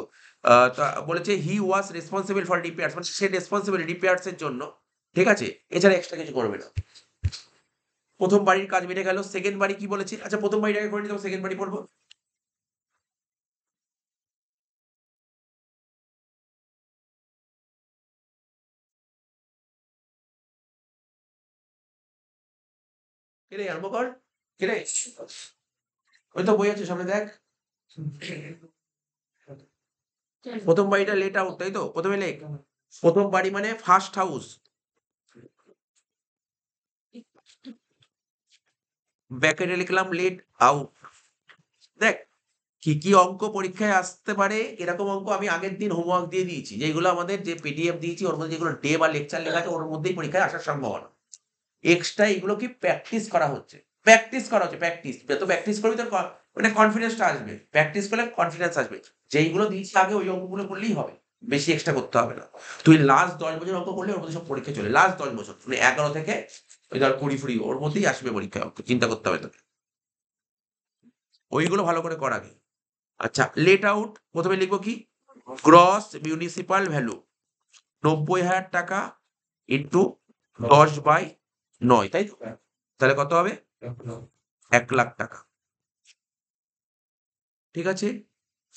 তা বলেছে he was responsible for repairs, মানে সে রেসপন্সিবল রিপেয়ার্স এর জন্য, ঠিক আছে, এছাড়া এক্সট্রা কিছু করবে না। প্রথম বাড়ির কাজ মিটে গেল। সেকেন্ড বাড়ি কি বলেছে? আচ্ছা প্রথম বাড়িটাকে করে নিতে, সেকেন্ড বাড়ি পড়বো। কিরে আরম্ভ কর, কিরে ওই তো বই আছে সামনে দেখ। প্রথম বাড়িটা লেট আউট, তাই তো? প্রথমে লেখ প্রথম বাড়ি মানে ফার্স্ট হাউস, ব্যাকেটে লিখলাম লেট আউট। দেখ কি কি অঙ্ক পরীক্ষায় আসতে পারে, এরকম অঙ্ক আমি আগের দিন হোমওয়ার্ক দিয়ে দিয়েছি, যেগুলো আমাদের যে পিডিএফ দিয়েছি ওর মধ্যে যেগুলো ডে বা লেকচার লেখা আছে ওর মধ্যেই পরীক্ষায় আসার সম্ভাবনা। এক্সট্রা এগুলো কি প্র্যাকটিস করা হচ্ছে, প্র্যাকটিস যত প্র্যাকটিস করবি তোর মানে কনফিডেন্সটা আসবে, প্র্যাকটিস করলে কনফিডেন্স আসবে। যেইগুলো দিয়েছি আগে ওই অঙ্কগুলো করলেই হবে, বেশি এক্সট্রা করতে হবে না। তুই লাস্ট 10 বছর অঙ্ক করলে ওর মধ্যে সব পরীক্ষা চলে, লাস্ট 10 বছর মানে 11 থেকে ওই ধর 20 ওর মধ্যেই আসবে পরীক্ষায় অঙ্ক, চিন্তা করতে হবে তোকে, ওইগুলো ভালো করে কর আগে। আচ্ছা লেট আউট প্রথমে লিখবো কি, গ্রস মিউনিসিপাল ভ্যালু 90,000 টাকা ইন্টু 10/9, তাই তো? তাহলে কত হবে? 1,00,000 টাকা। ঠিক আছে,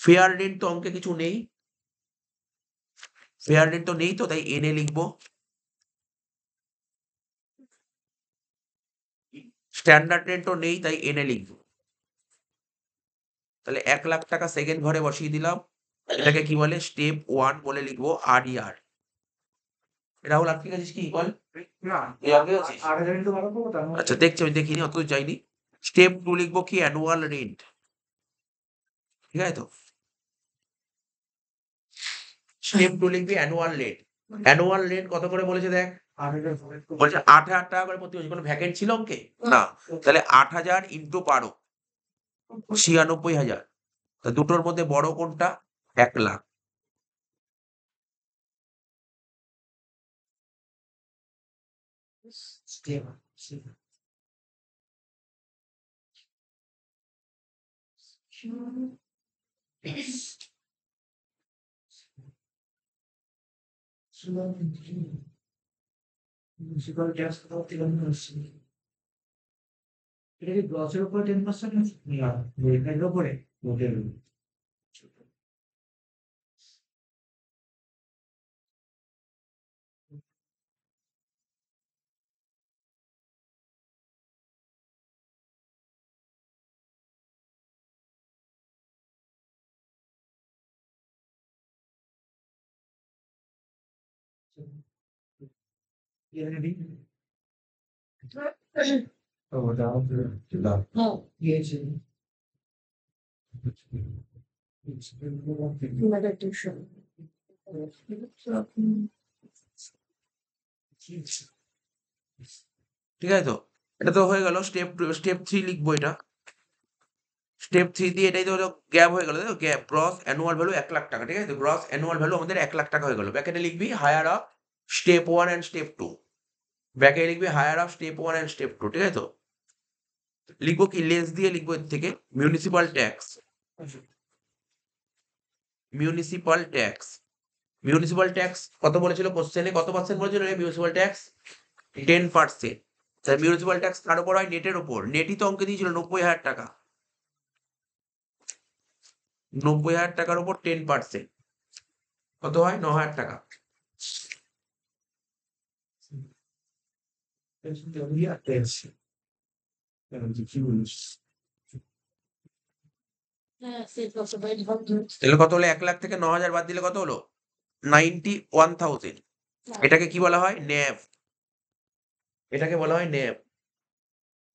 ফেয়ার রেন্ট তো অঙ্কে কিছু নেই, ফেয়ার রেন্ট তো নেই, তো তাই এনে লিখবো। স্ট্যান্ডার্ড রেন্টও নেই, তাই এনে লিখবো। তাহলে 1,00,000 টাকা সেকেন্ড ঘরে বসিয়ে দিলাম। এটাকে কি বলে, স্টেপ 1 বলে লিখবো, RER। রাহুল আর ঠিক আছিস কি বল? না, এই আগে আছিস? 8,000 ইন্টু 12 করবো তার মধ্যে। আচ্ছা দেখছি, আমি দেখিনি, অত যাইনি। স্টেপ 2 লিখবো কি, অ্যানুয়াল রেন্ট। ঠিক আছে তো, স্টেপ 2 লিখবি অ্যানুয়াল রেন্ট। অ্যানুয়াল রেন্ট কত করে বলেছে দেখ, 8,000 ভরে করবো। বলছে 8,000 টাকা করে প্রতি বছর। কোনো ভ্যাকেন্ট ছিল অঙ্কে? না। তাহলে 8,000 ইন্টু 12 96,000। তা দুটোর মধ্যে বড় কোনটা? 1,00,000। Step, step. Municipal tax কত দিলাম হচ্ছে? এটা কি গ্রসের উপরে 10% না? না, এর উপরে মোটের এখানে দিই। ও দাও দাও। হ্যাঁ দিয়েছে। তোমাদের টিউশন ঠিক আছে তো, এটা তো হয়ে গেল। স্টেপ 3 লিখবো এটা। স্টেপ 3 দিয়ে এটাই তো হলো গ্যাপ হয়ে গেল, তাই তো? গ্যাপ গ্রস অ্যানুয়াল ভ্যালু 1,00,000 টাকা। ঠিক আছে তো, গ্রস অ্যানুয়াল ভ্যালু আমাদের 1,00,000 টাকা হয়ে গেল। ব্যাকেটে লিখবি higher of step 1 and step 2। ব্যাকেটে লিখবি higher of step 1 and step 2। ঠিক আছে তো, লিখবো কি, লেস দিয়ে লিখবো এর থেকে, municipal tax. Municipal tax, municipal tax কত বলেছিল কোশ্চেনে, কত পার্সেন্ট বলেছিল মিউনিসিপাল ট্যাক্স? 10%। তাহলে মিউনিসিপাল ট্যাক্স কার উপর হয়? নেটের উপর। নেটই তো অঙ্কে দিয়েছিল 90,000 টাকা। 90,000 টাকার উপর 10% কত হয়? 9,000 টাকা। হ্যাঁ সেট বক্স বাইট তাহলে কত হলো? 1,00,000 থেকে 9,000 বাদ দিলে কত হলো? 91,000। এটাকে কি বলা হয়? ন্যাভ। এটাকে বলা হয় ন্যাভ।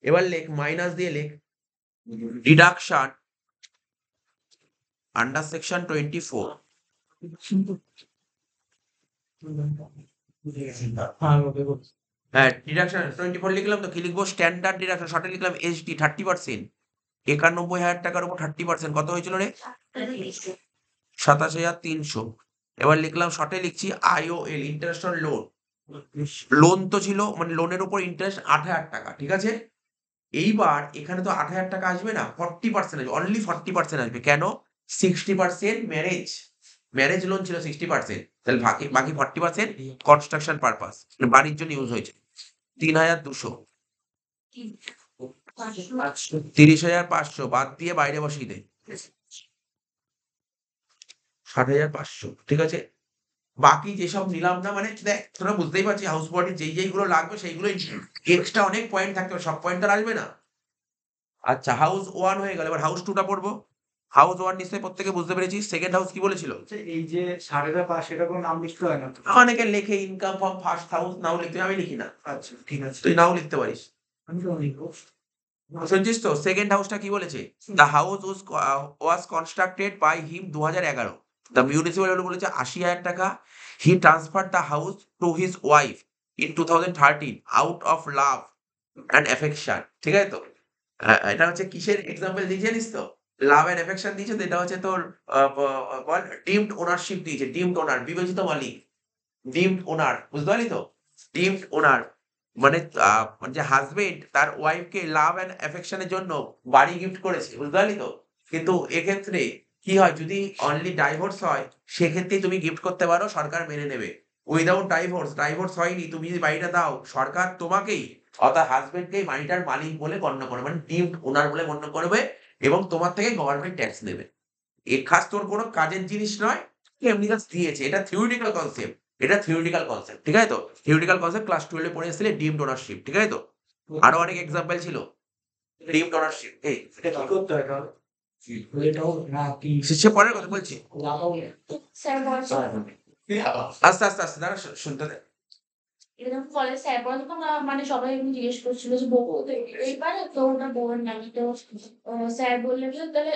এবার লেখ, মাইনাস দিয়ে লেখ, ডিডাকশন আন্ডার সেকশন 24। হ্যাঁ ডিডাকশন 24 লিখলাম তো, কি লিখবো? স্ট্যান্ডার্ড ডিডাকশন, শর্টে লিখলাম ST 30%। 91,000 টাকার উপর 30% কত হয়েছিল রে? 27,300। এবার লিখলাম, শর্টে লিখছি IOL, interest on loan. Loan তো ছিল, মানে লোনের উপর ইন্টারেস্ট 8,000 টাকা। ঠিক আছে, এইবার এখানে তো 8,000 টাকা আসবে না, 40% আসবে, অনলি 40% আসবে। কেন? 60% ম্যারেজ, ম্যারেজ লোন ছিল 60%। তাহলে বাকি বাকি 40% কনস্ট্রাকশন পারপাস, বাড়ির জন্য ইউজ হয়েছে। 3,200। 30,500 বাদ দিয়ে বাইরে বসিয়ে দে, 60,500। ঠিক আছে, বাকি যেসব নিলাম না, মানে দেখ তোরা বুঝতেই পারছিস, হাউস বডি যেই যেইগুলো লাগবে সেইগুলো এক্সট্রা অনেক পয়েন্ট থাকতে হবে, সব পয়েন্ট তো আর আসবে না। আচ্ছা হাউস 1 হয়ে গেল, এবার হাউস 2টা পড়বো। হাউস 1 নিশ্চয়ই প্রত্যেকে বুঝতে পেরেছিস। সেকেন্ড হাউস কি বলেছিল? আচ্ছা, এই যে 5,500 এটা কোনো নাম লিখতে হয় না তো? অনেকে লেখে ইনকাম ফ্রম ফার্স্ট হাউস, নাও লিখতে, আমি লিখি না। আচ্ছা ঠিক আছে, তুই নাও লিখতে পারিস। আমি তো লিখবো। শুনছিস তো? সেকেন্ড হাউসটা কি বলেছে? The house was constructed by him 2011। The municipality বলেছে 80,000 টাকা। He transfer the house to his wife in 2013 out of love and affection. ঠিক আছে তো? এটা হচ্ছে কিসের এক্সাম্পল দিয়েছে জানিস তো? লাভ অ্যান্ড অ্যাফেকশন দিয়েছে তো, এটা হচ্ছে তোর বল ডিমড ওনারশিপ দিয়েছে। ডিমড ওনার, বিবেচিত মালিক। ডিমড ওনার, বুঝতে পারলি তো? ডিমড ওনার মানে যে হাজবেন্ড তার ওয়াইফকে লাভ অ্যান্ড অ্যাফেকশনের জন্য বাড়ি গিফট করেছে, বুঝতে পারলি তো? কিন্তু এক্ষেত্রে কি হয়, যদি অনলি ডাইভোর্স হয় সেক্ষেত্রে তুমি গিফট করতে পারো, সরকার মেনে নেবে। উইদাউট ডাইভোর্স হয়নি, তুমি যদি বাড়িটা দাও, সরকার তোমাকেই অর্থাৎ হাজবেন্ডকেই বাড়িটার মালিক বলে গণ্য করবে, মানে ডিমড ওনার বলে গণ্য করবে, এবং তোমার থেকে গভর্নমেন্ট ট্যাক্স নেবে। এ খাস তোর কোনো কাজের জিনিস নয়, এমনি জাস্ট দিয়েছে। এটা থিওরিটিক্যাল কনসেপ্ট। এটা থিওরিটিক্যাল কনসেপ্ট, ঠিক আছে তো? থিওরিটিক্যাল কনসেপ্ট ক্লাস 12 এ পড়ে এসেছিলে, ডিমড ওনারশিপ, ঠিক আছে তো? আরো অনেক এক্সাম্পল ছিল ডিমড ওনারশিপ। এই এটা কি করতে হয় তাহলে? এটাও না কি সে পরের কথা বলছি। লাগাও স্যার বলছে আস্তে আস্তে আস্তে দাঁড়া, শুনতে দে। এরকম কলেজ স্যার বলছে না, মানে সবাই এমনি জিজ্ঞেস করছিল যে বউ এইবারে তো ওটা বউয়ের নামে, তো স্যার বললেন যে তাহলে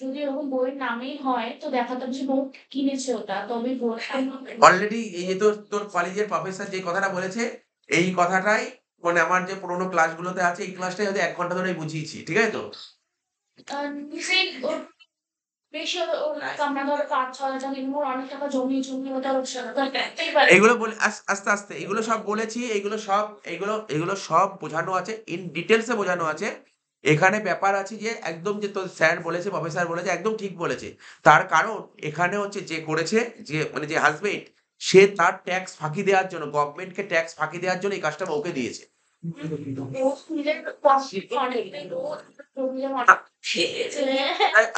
যদি এরকম বউয়ের নামেই হয় তো দেখাতে হবে যে বউ কিনেছে ওটা, তবে বউয়ের অলরেডি এই যে তোর তোর কলেজের প্রফেসর যে কথাটা বলেছে, এই কথাটাই মানে আমার যে পুরোনো ক্লাসগুলোতে আছে, এই ক্লাসটাই হয়তো 1 ঘন্টা ধরে বুঝিয়েছি, ঠিক আছে তো? সেই ওর বেশি ওর আমরা ধরো 5-6 হাজার টাকা ওর অনেক টাকা জমি ওটা ওর সাথে দেখতেই পারে। এগুলো বলে আস্তে আস্তে এগুলো সব বলেছি, এগুলো সব বোঝানো আছে, ইন ডিটেলস এ বোঝানো আছে। এখানে ব্যাপার আছে যে একদম যে তোর স্যার বলেছে, প্রফেসর বলেছে, একদম ঠিক বলেছে। তার কারণ এখানে হচ্ছে যে করেছে, যে মানে যে হাজবেন্ড, সে তার ট্যাক্স ফাঁকি দেওয়ার জন্য, গভর্নমেন্টকে ট্যাক্স ফাঁকি দেওয়ার জন্য এই কাজটা বউকে দিয়েছে। ও নিজের অনেক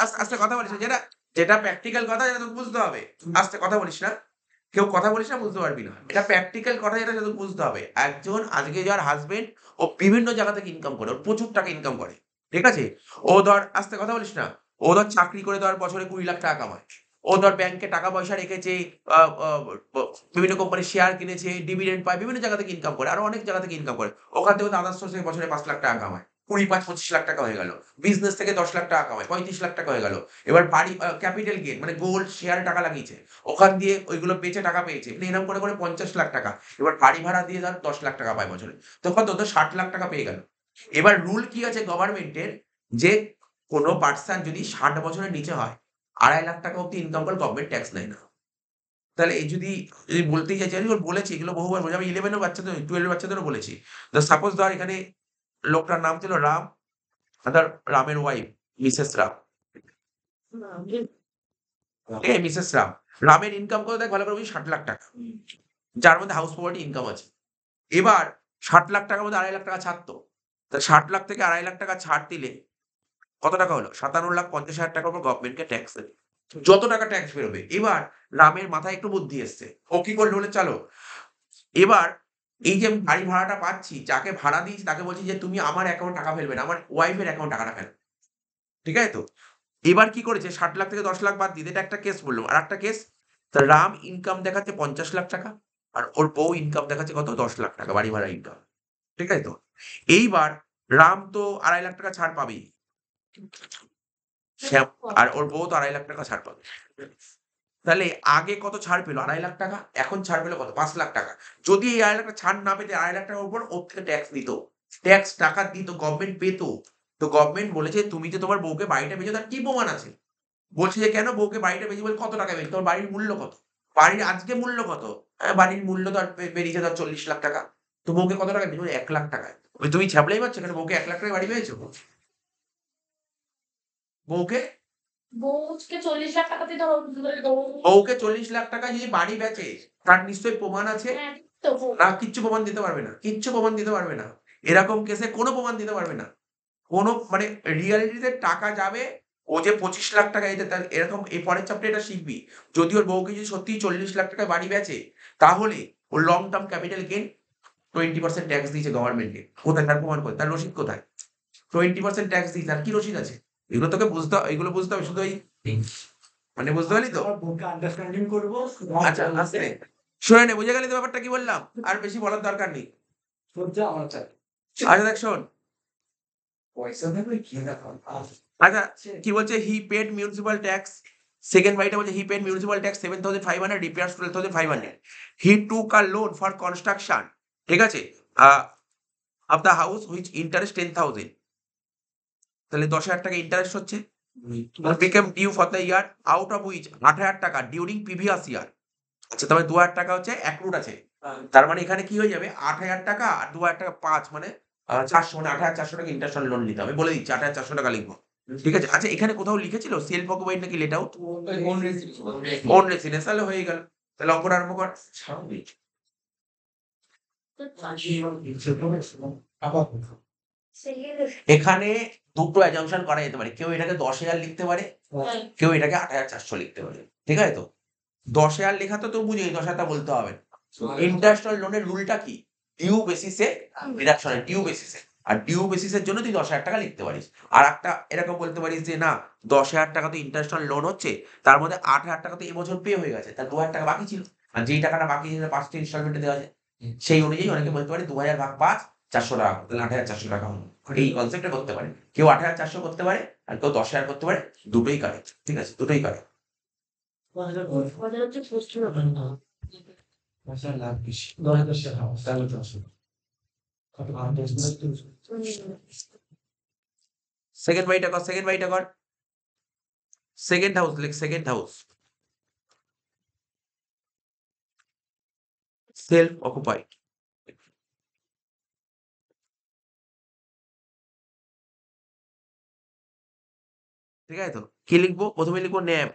আস্তে আস্তে কথা বলিস না, যেটা যেটা প্র্যাকটিক্যাল কথা, যেটা তোকে বুঝতে হবে। আস্তে কথা বলিস না, কেউ কথা বলিস না, বুঝতে পারবি না। এটা প্র্যাকটিক্যাল কথা, যেটা তোকে বুঝতে হবে। একজন আজকে যার হাজবেন্ড, ও বিভিন্ন জায়গা থেকে ইনকাম করে, ওর প্রচুর টাকা ইনকাম করে, ঠিক আছে? ও ধর, আস্তে কথা বলিস না, ও ধর চাকরি করে ধর বছরে 20 লাখ টাকা কামায়। ও ধর ব্যাংকে টাকা পয়সা রেখেছে, বিভিন্ন কোম্পানির শেয়ার কিনেছে, ডিভিডেন্ড পায়, বিভিন্ন জায়গা থেকে ইনকাম করে, আরো অনেক জায়গা থেকে ইনকাম করে। ওখান থেকে আদার্স সোর্স থেকে বছরে 5 লাখ টাকা কামায়, 20, 5, 25 লাখ টাকা হয়ে গেল। বিজনেস থেকে 10 লাখ টাকা কামায়, 35 লাখ টাকা হয়ে গেল। এবার বাড়ি ক্যাপিটাল গেইন মানে গোল্ড শেয়ারে টাকা লাগিয়েছে, ওখান দিয়ে ওইগুলো বেচে টাকা পেয়েছে, মানে এরকম করে 50 লাখ টাকা। এবার বাড়ি ভাড়া দিয়ে ধর 10 লাখ টাকা পায় বছরে, তখন তো 60 লাখ টাকা পেয়ে গেল। এবার রুল কি আছে গভর্নমেন্টের, যে কোনো পার্সন যদি 60 বছরের নিচে হয়, 2.5 লাখ টাকা অব্দি ইনকাম করে, গভর্নমেন্ট ট্যাক্স নেয় না। তাহলে এই যদি বলতেই চাইছি, আমি বলেছি এগুলো বহুবার বলেছি, আমি 11 এর বাচ্চাদের 12 এর বাচ্চাদেরও বলেছি। তো সাপোজ ধর এখানে লোকটার নাম ছিল রাম, আর ধর রামের ওয়াইফ মিসেস রাম, ঠিক আছে? মিসেস রাম, রামের ইনকাম করে দেখ ভালো করে বুঝি 60 লাখ টাকা, যার মধ্যে হাউস প্রপার্টি ইনকাম আছে। এবার 60 লাখ টাকার মধ্যে 2.5 লাখ টাকা ছাড়তো, তা 60 লাখ থেকে 2.5 লাখ টাকা ছাড় দিলে কত টাকা হলো? 57,50,000 টাকার উপর গভর্নমেন্টকে ট্যাক্স দেবে, যত টাকা ট্যাক্স বেরোবে। এবার রামের মাথায় একটু বুদ্ধি এসছে, ও কি করলো বলে, চলো এবার এই যে আমি বাড়ি ভাড়াটা পাচ্ছি, যাকে ভাড়া দিয়েছি তাকে বলছি যে তুমি আমার অ্যাকাউন্ট টাকা ফেলবে না, আমার ওয়াইফের অ্যাকাউন্ট টাকাটা ফেলবে, ঠিক আছে তো? এবার কি করেছে, 60 লাখ থেকে 10 লাখ বাদ দিয়ে এটা একটা কেস বললাম। আর একটা কেস, রাম ইনকাম দেখাচ্ছে 50 লাখ টাকা, আর ওর বউ ইনকাম দেখাচ্ছে কত, 10 লাখ টাকা বাড়ি ভাড়া ইনকাম, ঠিক আছে তো? এইবার রাম তো 2.5 লাখ টাকা ছাড় পাবেই, আর ওর বউ তো 2.5 লাখ টাকা ছাড় পাবে। তাহলে আগে কত ছাড় পেলো? 2.5 লাখ টাকা। এখন ছাড় পেলো কত? 5 লাখ টাকা। যদি এই 2.5 লাখ টাকা ছাড় না পেতে 2.5 লাখ টাকার উপর ওর থেকে ট্যাক্স দিত, ট্যাক্স টাকা দিত, গভর্নমেন্ট পেত। তো গভর্নমেন্ট বলেছে তুমি যে তোমার বউকে বাড়িটা বেচো, তার কি প্রমাণ আছে? বলছে যে কেন বউকে বাড়িটা বেচে, বলে কত টাকা বেচে, তোমার বাড়ির মূল্য কত? বাড়ির আজকে মূল্য কত? বাড়ির মূল্য ধর বেরিয়েছে ধর 40 লাখ টাকা। তো বউকে কত টাকা বেচে? 1 লাখ টাকায়। ওই তুমি ছ্যাবলাই মারছো কেন? বউকে 1 লাখ টাকায় বাড়ি পেয়েছো? বউকে বউকে 40 লাখ টাকা দিয়ে ধরো বউকে 40 লাখ টাকায় যদি বাড়ি বেচে, তার নিশ্চয়ই প্রমাণ আছে। হ্যাঁ তো না, কিচ্ছু প্রমাণ দিতে পারবে না, কিচ্ছু প্রমাণ দিতে পারবে না। এরকম কেসে কোনো প্রমাণ দিতে পারবে না। কোনো মানে রিয়ালিটিতে টাকা যাবে, ও যে 25 লাখ টাকা এই যে তার এরকম, এই পরের চ্যাপ্টারে এটা শিখবি। যদি ওর বউকে যদি সত্যিই 40 লাখ টাকায় বাড়ি বেচে, তাহলে ওর long term capital gain 20% tax দিয়েছে গভর্নমেন্টকে। কোথায় তার প্রমাণ, কোথায় তার রসিদ, কোথায়? 20% ট্যাক্স দিয়েছে, আর কি রসিদ আছে? এগুলো তোকে বুঝতে, এগুলো বুঝতে হবে শুধু এই মানে, বুঝতে পারলি তো? আমার বোনকে আন্ডারস্ট্যান্ডিং করবো। আচ্ছা আস্তে শুনে নে, বুঝে গেলি তো ব্যাপারটা কি বললাম? আর বেশি বলার দরকার নেই। সহ্য আমার চাই। আচ্ছা দেখ শোন, পয়সা থাকলে কি না আচ্ছা কি বলছে he paid municipal tax second বাড়িটা বলছে he paid municipal tax 7,500 repairs 12,500 he took a loan for construction ঠিক আছে of the house which interest 10,000 তাহলে 10,000 টাকা ইন্টারেস্ট হচ্ছে became due for the year out of which 8,000 টাকা during previous year আচ্ছা তবে 2,000 টাকা হচ্ছে অ্যাক্রুড আছে তার মানে এখানে কি হয়ে যাবে 8,000 টাকা আর 2,000 টাকা 5 মানে 400 মানে 8,400 টাকা ইন্টারেস্ট লোন নিতে হবে বলে দিচ্ছি 8,400 টাকা লিখবো ঠিক আছে আচ্ছা এখানে কোথাও লিখেছিল সেলফ অকুপাইড নাকি লেট আউট ওন রেসিডেন্স তাহলে হয়ে গেল তাহলে অঙ্কটা আরম্ভ কর স্বাভাবিক এখানে দুটো অ্যাজাম্পশন করা যেতে পারে কেউ এটাকে 10,000 লিখতে পারে কেউ এটাকে 8,400 লিখতে পারে ঠিক আছে তো 10,000 লেখা তো বুঝেই 10,000 বলতে হবে ইন্টারন্যাশনাল লোনের রুলটা কি ডিউ বেসিসে ডিডাকশনে ডিউ বেসিসে আর ডিউ বেসিসের জন্য তুই 10,000 টাকা লিখতে পারিস আর একটা এরকম বলতে পারিস যে না 10,000 টাকা তো ইন্টারন্যাশনাল লোন হচ্ছে তার মধ্যে 8,000 টাকা তো এবছর পে হয়ে গেছে তার 2,000 টাকা বাকি ছিল আর যেই টাকাটা বাকি ছিল 5টি ইনস্টলমেন্টে দেওয়া আছে সেই অনুযায়ী অনেকে বলতে পারে 2,000 ভাগ 5 400 টাকা তাহলে 8,400 টাকা হলো এই কনসেপ্টে করতে পারে কেউ 8,400 করতে পারে আর কেউ 10,000 করতে পারে দুটোই কারেক্ট ঠিক আছে দুটোই কারেক্ট লাভ বেশি 10,000 হাউস তাহলে তো আসলে সেকেন্ড বাড়িটা কর সেকেন্ড হাউস লিখ সেকেন্ড হাউস সেলফ অকুপাইড ঠিক আছে তো কি লিখবো প্রথমে লিখবো ন্যাপ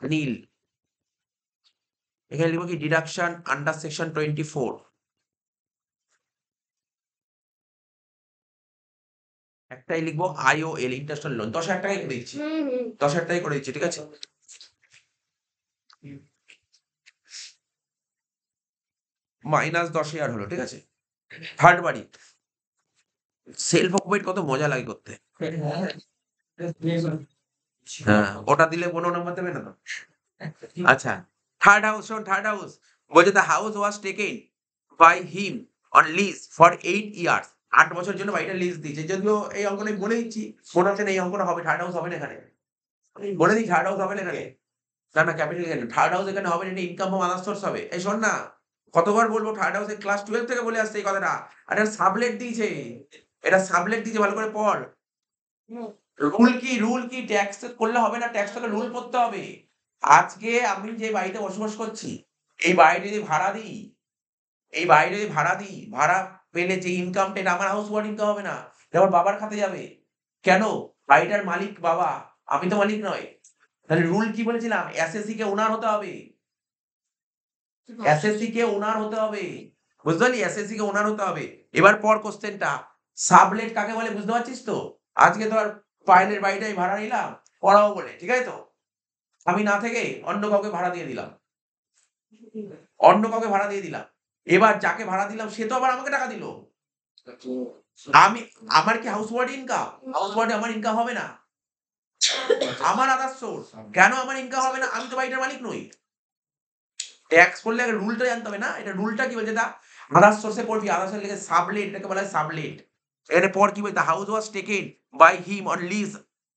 নীল এখানে লিখবো কি ডিডাকশন আন্ডার সেকশন 24 একটাই লিখবো আইওএল ইন্টারন্যাশনাল লোন 10,000 টাকাই করে দিচ্ছি 10,000 টাকাই করে দিচ্ছি ঠিক আছে মাইনাস 10,000 হলো ঠিক আছে থার্ড বাড়ি সেলফ অকুপাইড কত মজা লাগে করতে হ্যাঁ ওটা দিলে 15 নম্বর দেবে না তো আচ্ছা থার্ড হাউস বলছে the house was taken by him on lease for 8 years 8 বছর জন্য বাড়িটা লিজ দিয়েছে যদিও এই অঙ্কটা আমি বলে দিচ্ছি মনে হচ্ছে না এই অঙ্কটা হবে থার্ড হাউস হবে না এখানে বলে দিই থার্ড হাউস হবে না এখানে না ক্যাপিটাল এখানে থার্ড হাউস এখানে হবে না এটা ইনকাম ফ্রম আদার সোর্স হবে এই শোন না কতবার বলবো থার্ড হাউসে ক্লাস 12 থেকে বলে আসছে এই কথাটা আর এটা সাবলেট দিয়েছে ভালো করে পড় রুল কি ট্যাক্স করলে হবে না ট্যাক্সটাকে রুল করতে হবে আজকে আমি যে বাড়িতে বসবাস করছি এই বাড়িটা যদি ভাড়া দিই ভাড়া পেলে যে ইনকামটা এটা আমার হাউস ওয়ার্ড ইনকাম হবে না এটা আমার বাবার খাতে যাবে কেন বাড়িটার মালিক বাবা আমি তো মালিক নয় তাহলে রুল কি বলেছিলাম এসএসসি কে ওনার হতে হবে বুঝতে পারলি এসএসসি কে ওনার হতে হবে এবার পর কোশ্চেনটা সাবলেট কাকে বলে বুঝতে পারছিস তো আজকে তো আর পায়েলের বাড়িটাই ভাড়া নিলাম পড়াবো বলে ঠিক আছে তো আমি না থেকে অন্য কাউকে ভাড়া দিয়ে দিলাম এবার যাকে ভাড়া দিলাম সে তো আবার আমাকে টাকা দিল আমার কি হাউস ওয়ার্ড আমার ইনকাম হবে না আমার আদার সোর্স কেন আমার ইনকাম হবে না আমি তো বাড়িটার মালিক নই ট্যাক্স করলে রুলটা জানতে হবে না এটা রুলটা কি বলছে আদার সোর্সে পড়বি আদার সোর্সে লিখে সাবলেট এটাকে বলা হয় সাবলেট এর পর কি বলছে house was taken by him on lease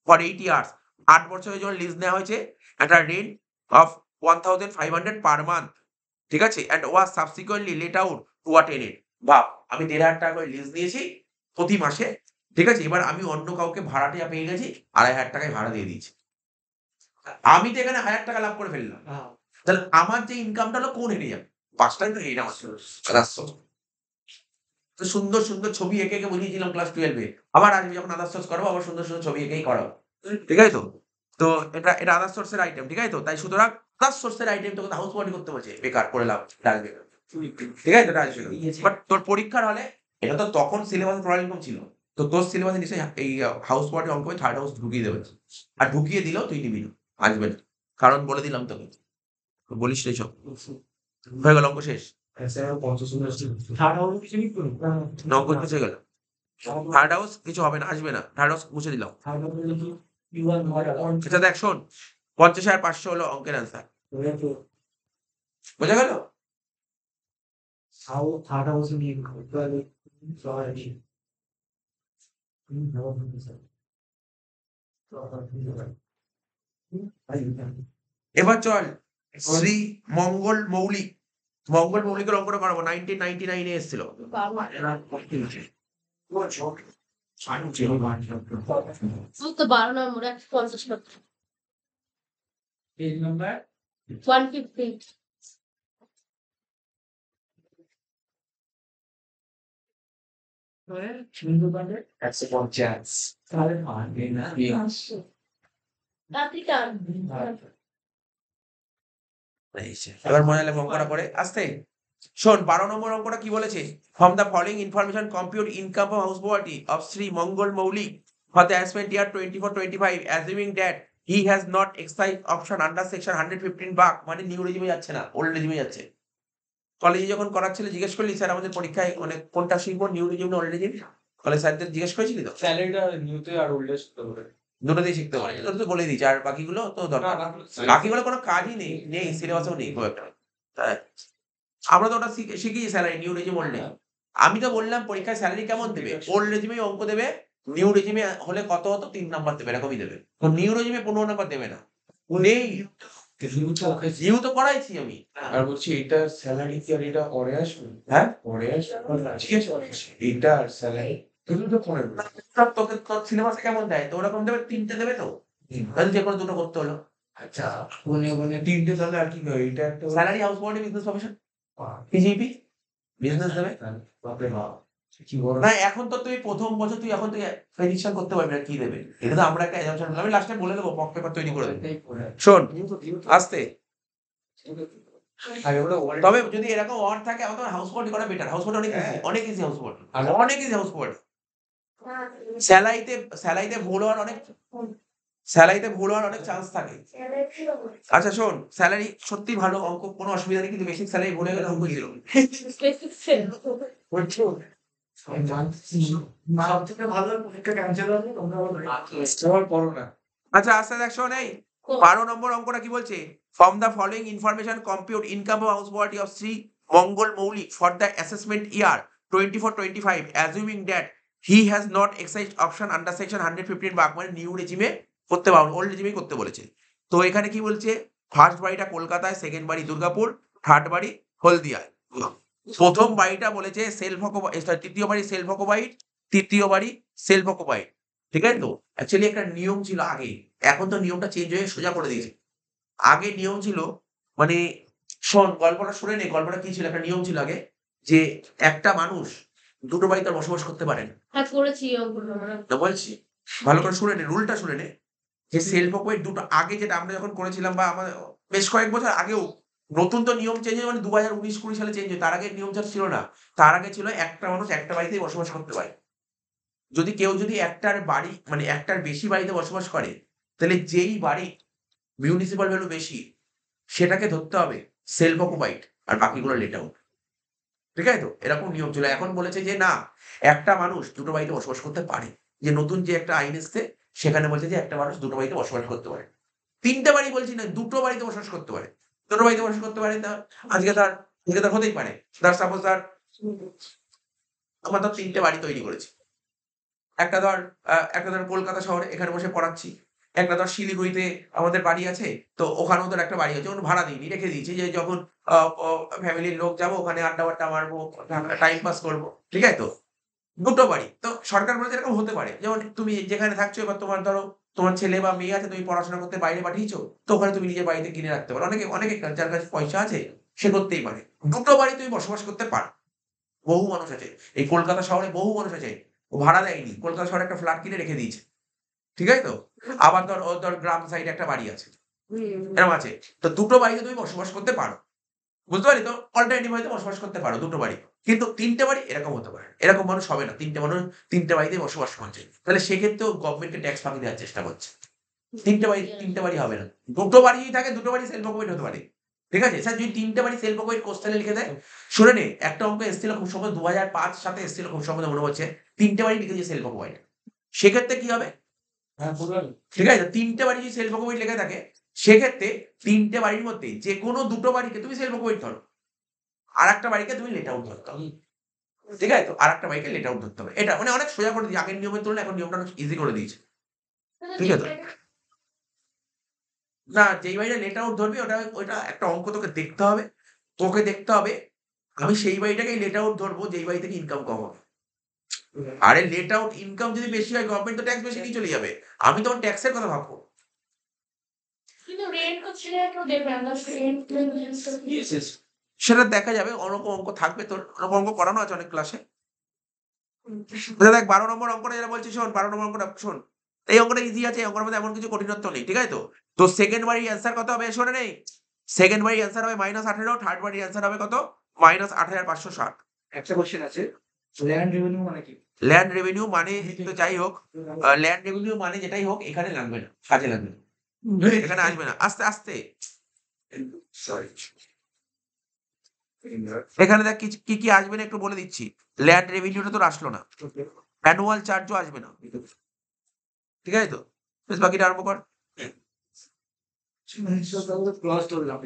for 8 years 8 বছরের জন্য লিজ নেওয়া হয়েছে একটা রেন্ট অফ 1,500 পার মান্থ ঠিক আছে and was subsequently let out to a tenant বাপ আমি 1,500 টাকা করে লিজ নিয়েছি প্রতি মাসে ঠিক আছে এবার আমি অন্য কাউকে ভাড়াটিয়া পেয়ে গেছি 2,500 টাকায় ভাড়া দিয়ে দিয়েছি আমি তো এখানে 1,000 টাকা লাভ করে ফেললাম তাহলে আমার যে ইনকামটা হলো কোন এরিয়া 5টাই তো এইটা আমার তো সুন্দর ছবি এঁকে বুঝিয়েছিলাম ক্লাস 12 আবার আসবে যখন আদার সোর্স করবো আবার সুন্দর ছবি এঁকেই করাবো ঠিক আছে তো এটা আদার সোর্সের আইটেম ঠিক আছে তো তাই সুতরাং আদার সোর্সের আইটেম তোকে হাউস ওয়ার্ড করতে বলছে বেকার করে লাভ ডাকবে ঠিক আছে তো বাট তোর পরীক্ষার হলে এটা তো তখন সিলেবাসে প্রবলেম ছিল তো তোর সিলেবাসে নিশ্চয়ই এই হাউস ওয়ার্ডের অঙ্ক থার্ড হাউস ঢুকিয়ে দেবে আর ঢুকিয়ে দিলেও তুই নিবি না আসবে না কারণ বলে দিলাম তোকে বলিস রে সব হয়ে গেল অঙ্ক শেষ অঙ্ক শেষ হয়ে গেল থার্ড হাউস কিছু হবে না আসবে না থার্ড হাউস মুছে দিলাম আচ্ছা দেখ শোন 50,500 হলো অঙ্কের অ্যান্সার বোঝা গেল থার্ড হাউস নিয়ে এবার চল শ্রী মঙ্গল মৌলিক মৌলিকের অঙ্কটা করাবো 1999 এ এসেছিল। তো 12 নম্বর 150 কত? পেজ নাম্বার 150 সুন্দর বাজে 150 তাহলে পারবে না রাত্রিটা এবার মনে হলে অঙ্কটা করে আসতে শোন 12 নম্বর অঙ্কটা কি বলেছে, from the following information compute income of house property of Shri Mangal Moulik for the assessment year 24-25 assuming that he has not exercise option under section 115 BAC, মানে নিউ রেজিমে যাচ্ছে না, ওল্ড রেজিমে যাচ্ছে। কলেজে যখন করাচ্ছিল জিজ্ঞেস করলি স্যার আমাদের পরীক্ষায় অনেক কোনটা শিখবো, নিউ রেজিম না ওল্ড রেজিম? কলেজ স্যারদের জিজ্ঞেস করেছিলি তো? স্যালারিটা নিউতে আর ওল্ডেস্ট করে দুটোতেই শিখতে পারে, তোর তো বলে দিয়েছি, আর বাকিগুলো তো দরকার বাকিগুলো কোনো কাজই নেই সিলেবাসেও নেই খুব একটা। তাই আমরা তো ওটা শিখেছি salary new regime old regime. আমি তো বললাম পরীক্ষায় স্যালারি কেমন দেবে, ওল্ড রেজিমে অঙ্ক দেবে, নিউ রেজিমে হলে কত হতো 3 নাম্বার দেবে, এরকমই দেবে। তো নিউ রেজিমে 15 নাম্বার দেবে না, নেই নিউ তো করাইছি আমি। আর বলছি এটা স্যালারি কি আর এটা পরে আসবে? হ্যাঁ পরে আসবে ঠিক আছে এটা স্যালারি তুমি তো পরে তোকে তোর সিলেবাসে কেমন দেয়, তো ওরকম দেবে, 3টে দেবে তো, তাহলে যে কোনো দুটো করতে হলো। আচ্ছা কোনে তিনটে তাহলে আর কি হয় এটা একটা salary house property business profession PGP business দেবে বাপরে বাপ কি বড় না। এখন তো তুই প্রথম বছর তুই এখন তুই প্রেডিকশন করতে পারবি না কি দেবে, এটা তো আমরা একটা অ্যাজাম্পশন, আমি লাস্টে বলে দেবো, পক পেপার তৈরি করে দেবো। শোন আস্তে, তবে যদি এরকম ওয়ার্ড থাকে আমাদের হাউস প্রপার্টি করা বেটার। হাউস প্রপার্টি অনেক ইজি হাউস প্রপার্টি অনেক ইজি হাউস প্রপার্টি। স্যালাইতে ভুল হওয়ার অনেক চান্স থাকে। আচ্ছা শোন, স্যালারি সত্যি ভালো অঙ্ক, কোনো অসুবিধা নেই, কিন্তু বেসিক স্যালারি ভুলে গেলে অঙ্ক জিরো। সবথেকে ভালো পরীক্ষা ক্যান্সেল হবে তোমরা বলো পড়ো না। আচ্ছা আস্তে দেখ শোন, এই 12 নম্বর অঙ্কটা কি বলছে, from the following information compute income of house property of Shri Mangal Moulik for the assessment year 24-25 assuming that he has not exercised option under section 115 BAC, মানে নিউ রেজিমে করতে পারো, ওল্ড রেজিমেই করতে বলেছে। তো এখানে কি বলছে, ফার্স্ট বাড়িটা কলকাতায়, সেকেন্ড বাড়ি দুর্গাপুর, থার্ড বাড়ি হলদিয়ায়। প্রথম বাড়িটা বলেছে সেলফ অকুপাইড, তৃতীয় বাড়ি সেলফ অকুপাইড, তৃতীয় বাড়ি সেলফ অকুপাইড, ঠিক আছে তো। অ্যাকচুয়ালি একটা নিয়ম ছিল আগে, এখন তো নিয়মটা চেঞ্জ হয়ে সোজা করে দিয়েছে। আগে নিয়ম ছিল, মানে শোন গল্পটা শুনে নে, গল্পটা কি ছিল, একটা নিয়ম ছিল আগে যে একটা মানুষ দুটো বাড়িতে আর বসবাস করতে পারে না। হ্যাঁ করেছি ওগুলো আমরা। তো বলছি ভালো করে শুনে নে, রুলটা শুনে নে, যে সেলফ অকুপাইড দুটো, আগে যেটা আমরা যখন করেছিলাম বা আমাদের বেশ কয়েক বছর আগেও, নতুন তো নিয়ম চেঞ্জ হয়, মানে 2019-20 সালে চেঞ্জ হয়, তার আগে নিয়ম ছিল না। তার আগে ছিল একটা মানুষ একটা বাড়িতেই বসবাস করতে পারে। যদি কেউ যদি একটার বাড়ি মানে একটার বেশি বাড়িতে বসবাস করে, তাহলে যেই বাড়ি মিউনিসিপাল ভ্যালু বেশি সেটাকে ধরতে হবে সেলফ অকুপাইড, আর বাকিগুলো লেট আউট, ঠিক আছে তো। এরকম নিয়ম ছিল। এখন বলেছে যে না, একটা মানুষ দুটো বাড়িতে বসবাস করতে পারে, যে নতুন যে একটা আইন এসছে সেখানে বলছে যে একটা মানুষ দুটো বাড়িতে বসবাস করতে পারে। 3টে বাড়ি বলছি না, দুটো বাড়িতে বসবাস করতে পারে, দুটো বাড়িতে বসবাস করতে পারে। তা আজকে তার হতেই পারে, তার সাপোজ তার আমরা তো 3টে বাড়ি তৈরি করেছি। একটা ধর কলকাতা শহরে এখানে বসে পড়াচ্ছি, একটা ধর শিলিগুড়িতে আমাদের বাড়ি আছে, তো ওখানেও তোর একটা বাড়ি আছে, ওখানে ভাড়া দিইনি, রেখে দিয়েছি, যে যখন ফ্যামিলির লোক যাবো ওখানে আড্ডা বাড্ডা মারবো, টাইম পাস করবো, ঠিক আছে তো। দুটো বাড়ি তো সরকার বলেছে এরকম হতে পারে, যেমন তুমি যেখানে থাকছো, এবার তোমার ধরো তোমার ছেলে বা মেয়ে আছে, তুমি পড়াশোনা করতে বাইরে পাঠিয়েছো, তো ওখানে তুমি নিজের বাড়িতে কিনে রাখতে পারো। অনেকে যার কাছে পয়সা আছে সে করতেই পারে, দুটো বাড়ি তুমি বসবাস করতে পারো। বহু মানুষ আছে এই কলকাতা শহরে, বহু মানুষ আছে ও ভাড়া দেয়নি, কলকাতা শহরে একটা ফ্ল্যাট কিনে রেখে দিয়েছে, ঠিক আছে তো। আবার ধর গ্রাম সাইডে একটা বাড়ি আছে, এরকম আছে। তো দুটো বাড়িতে তুমি বসবাস করতে পারো, বুঝতে পারলি তো। অল্টারনেটিভ হয়তো বসবাস করতে পারো দুটো বাড়ি, কিন্তু 3টে বাড়ি এরকম হতে পারে। এরকম মানুষ হবে না, 3টে মানুষ 3টে বাড়িতে বসবাস করছে, তাহলে সেক্ষেত্রেও গভর্নমেন্টকে ট্যাক্স ফাঁকি দেওয়ার চেষ্টা করছে। 3টে বাড়ি হবে না, দুটো বাড়ি যদি থাকে, দুটো বাড়ি সেলফ অকুপাইড হতে পারে, ঠিক আছে স্যার। যদি 3টে বাড়ি সেলফ অকুপাইড কোশ্চেনে লিখে দেয়, শুনে নে, একটা অঙ্ক এসেছিল খুব সম্ভব 2005 সালে এসেছিল, খুব সম্ভব মনে হচ্ছে, 3টে বাড়ি লিখেছে সেলফ অকুপাইড। সেক্ষেত্রে কি হবে, হ্যাঁ পুরো ঠিক আছে, 3টে বাড়ি যদি সেলফ অকুপাইড লেখা থাকে, সেক্ষেত্রে 3টে বাড়ির মধ্যে যে কোনো দুটো বাড়িকে তুমি সেলফ অকুপাইড ধরো, আর একটা বাড়িকে তুমি লেট আউট ধরতে হবে, ঠিক আছে? তো আরেকটা বাইকে লেট আউট ধরতে হবে। এটা মানে অনেক সোজা করে দিয়েছে। আগের নিয়মের তুলনায় এখন নিয়মটা অনেক ইজি করে দিয়েছে। ঠিক আছে? না, যেই বাড়িটা লেট আউট ধরবি ওটা একটা অঙ্ক তোকে দেখতে হবে। তোকে দেখতে হবে আমি সেই বাড়িটাকেই লেট আউট ধরবো যেই বাড়ি থেকে ইনকাম কম হবে। আরে লেট আউট ইনকাম যদি বেশি হয় গভর্নমেন্ট তো ট্যাক্স বেশি নিয়ে চলে যাবে। আমি তখন ট্যাক্সের কথা ভাববো। কিন্তু রেন্ট হচ্ছে কেউ দেবে না, রেন্ট সেটা দেখা যাবে। অনেক অঙ্ক থাকবে তোর। অনেক অঙ্ক করানো আছে অনেক ক্লাসে। দেখ 12 নম্বর অঙ্কটা যেটা বলছি শোন, 12 নম্বর অঙ্কটা শোন। এই অঙ্কটা ইজি আছে। এই অঙ্কের মধ্যে এমন কিছু কঠিনত্ব নেই। ঠিক আছে তো? তো সেকেন্ড বাড়ির অ্যান্সার কত হবে শোনে নেই। সেকেন্ড বাড়ির অ্যান্সার হবে -18, থার্ড বাড়ির অ্যান্সার হবে কত? -8560। একটা কোশ্চেন আছে, ল্যান্ড রেভিনিউ মানে কি? ল্যান্ড রেভিনিউ মানে তো যাই হোক, ল্যান্ড রেভিনিউ মানে যেটাই হোক এখানে লাগবে না, কাজে লাগবে না। এখানে আসবে না। আস্তে, আস্তে। এখানে দেখ কি আসবে না একটু বলে দিচ্ছি। ল্যান্ড রেভিনিউটা তোর আসলো না। অ্যানুয়াল চার্জও আসবে না। ঠিক আছে তো? বেশ বাকিটা আরম্ভ কর। ক্লস ধরলাম।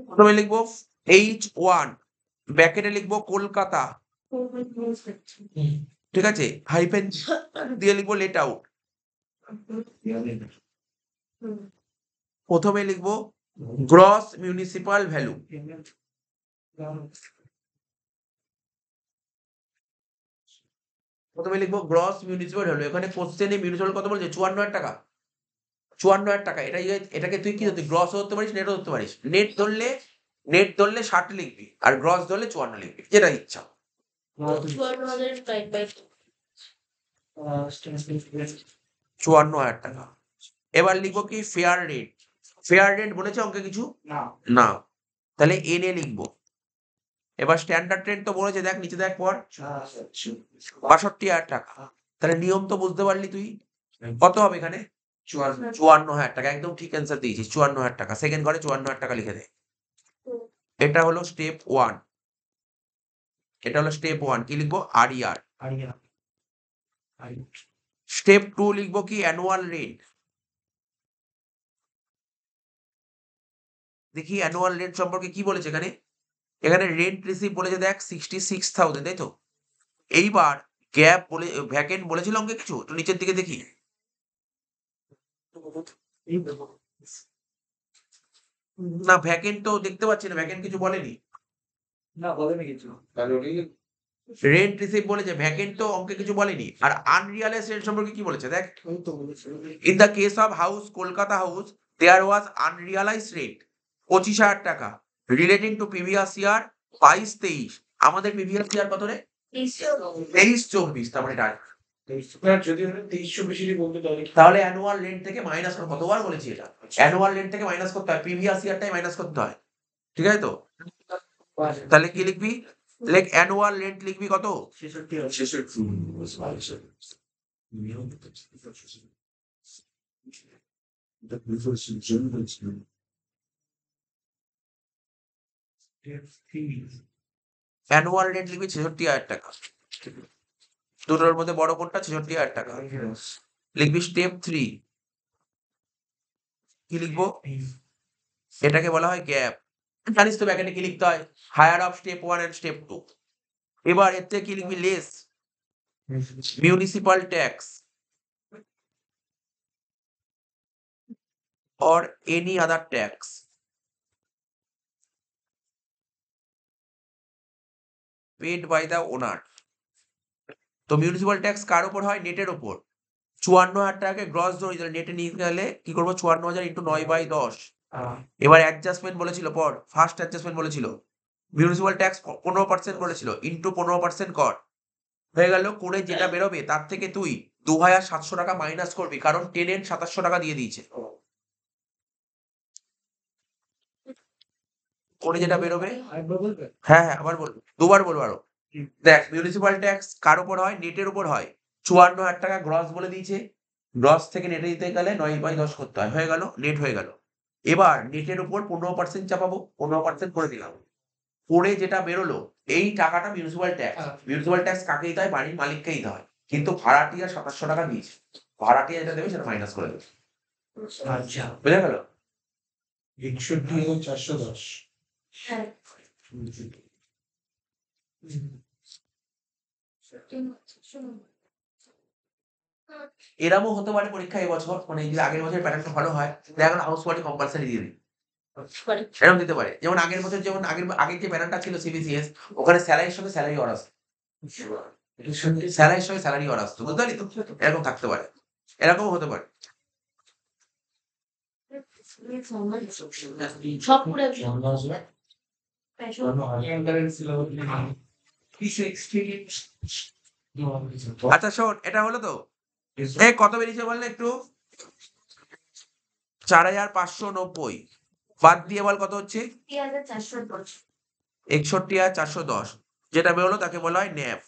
প্রথমে লিখবো H1, ব্র্যাকেটে লিখবো কলকাতা। ঠিক আছে? হাইফেন দিয়ে লিখবো লেট আউট। প্রথমে লিখবো গ্রস মিউনিসিপাল ভ্যালু। প্রথমে লিখবো গ্রস মিউনিসিপাল ভ্যালু। এখানে কোশ্চেনে মিউনিসিপাল কত বলছে? 54,000 টাকা। 54,000 টাকা। এটাকে তুই কি ধরতে? গ্রস ধরতে পারিস, নেটও ধরতে পারিস। নেট ধরলে 60 লিখবি আর গ্রস ধরলে 54 লিখবি, যেটা ইচ্ছা। 54,000 টাকা। এবার লিখবো কি ফেয়ার রেট। ফেয়ার রেট বলেছে অঙ্কে কিছু? না। তাহলে এনে লিখবো। এবার স্ট্যান্ডার্ড রেট তো বলেছে, দেখ নিচে দেখ পর। 62,000 টাকা। তাহলে নিয়ম তো বুঝতে পারলি তুই। কত হবে এখানে? 54,000 টাকা। একদম ঠিক অ্যান্সার দিয়েছিস। 54,000 টাকা। সেকেন্ড ঘরে 54,000 টাকা লিখে দে। এটা হলো স্টেপ 1। এটা হলো স্টেপ 1। কি লিখবো? RER। স্টেপ 2 লিখবো কি? Annual rent. দেখি অ্যানুয়াল রেন্ট সম্পর্কে কি বলেছে এখানে। এখানে রেন্ট রিসিভ বলেছে দেখ 66,000, তাই তো? এইবার গ্যাপ বলে ভ্যাকেন্ট বলেছিল অঙ্কে কিছু? তো নিচের দিকে দেখি। না, ভ্যাকেন্ট তো দেখতে পাচ্ছি না। ভ্যাকেন্ট কিছু বলেনি। না, বলেনি কিছু। রেন্ট রিসিভ বলেছে, ভ্যাকেন্ট তো অঙ্কে কিছু বলেনি। আর আনরিয়ালাইজ রেন্ট সম্পর্কে কি বলেছে দেখ। In the case of house Kolkata house there was unrealise rent 25,000 টাকা রিলেটিং টু প্রিভিয়াস ইয়ার 22-23। আমাদের প্রিভিয়াস ইয়ার কত রে? 23-24। তার মানে এটা যদি 23-24 বলতে তাহলে অ্যানুয়াল রেন্ট থেকে মাইনাস করে। কতবার বলেছি এটা? অ্যানুয়াল রেন্ট থেকে মাইনাস করতে হয়, প্রিভিয়াস ইয়ারটাই মাইনাস করতে হয়। ঠিক আছে তো? তাহলে কি লিখবি? লেখ অ্যানুয়াল রেন্ট লিখবি কত? 66। অ্যানুয়াল রেন্ট লিখবি 66,000 টাকা। দুটোর মধ্যে বড় কোনটা? 66,000 টাকা। লিখবি স্টেপ 3। কি লিখবো? এটাকে বলা হয় গ্যাপ। জানিস তো ব্যাকেটে কি লিখতে হয়? Higher of step 1 and step 2। এবার এর থেকে কি লিখবি? Less municipal tax or any other tax paid by the owner। তো মিউনিসিপাল ট্যাক্স কার উপর হয়? নেটের উপর। 54,000 টাকাকে গ্রস ধরি, তাহলে নেটে নিয়ে গেলে কি করবো? 54,000 ইন্টু 9/10। এবার অ্যাডজাস্টমেন্ট বলেছিল পর। ফার্স্ট অ্যাডজাস্টমেন্ট বলেছিল মিউনিসিপাল ট্যাক্স 15% বলেছিল, ইন্টু 15% কর। হয়ে গেল। করে যেটা বেরোবে তার থেকে তুই 2,700 টাকা মাইনাস করবি, কারণ টেনেন্ট 2700 টাকা দিয়ে দিয়েছে। করে যেটা বেরোবে, হ্যাঁ আবার বলবো, দুবার বলবো আরো। দেখ মিউনিসিপাল ট্যাক্স কার উপর হয়? নেটের উপর হয়। 54,000 টাকা গ্রস বলে দিয়েছে। গ্রস থেকে নেটে দিতে গেলে 9/10 করতে হয়। হয়ে গেল, নেট হয়ে গেল। এবার নেটের উপর 15% চাপাবো, 15% করে দিলাম। করে যেটা বেরোলো এই টাকাটা মিউনিসিপাল ট্যাক্স। মিউনিসিপাল ট্যাক্স কাকে দিতে হয়? বাড়ির মালিককেই দিতে হয়। কিন্তু ভাড়াটিয়া 2700 টাকা দিয়েছে। ভাড়াটিয়া যেটা দেবে সেটা মাইনাস করে দেবে। আচ্ছা বুঝা গেল? 61,410 হ্যাঁ এরমও হতে পারে পরীক্ষা এবছর, মানে যদি আগের বছর প্যাটার্নটা ভালো হয় দেখা গেল হাউস ওয়ার্ডে কম্পালসারি দিয়ে দিই। এরকম দিতে পারে। যেমন আগের বছর যেমন আগের যে প্যাটার্নটা ছিল সিবিসিএস, ওখানে স্যালারির সঙ্গে স্যালারি অর আসতো। স্যালারির সঙ্গে স্যালারি অর আসতো। বুঝতে পারলি তো? এরকম থাকতে পারে। এরকমও হতে পারে। সব করে আচ্ছা শোন, এটা হলো তো কত বেরিয়েছে বল না একটু? 4,590 বাদ দিয়ে বল কত হচ্ছে? 61,410 যেটা বেরোলো তাকে বলা হয় ন্যাপ।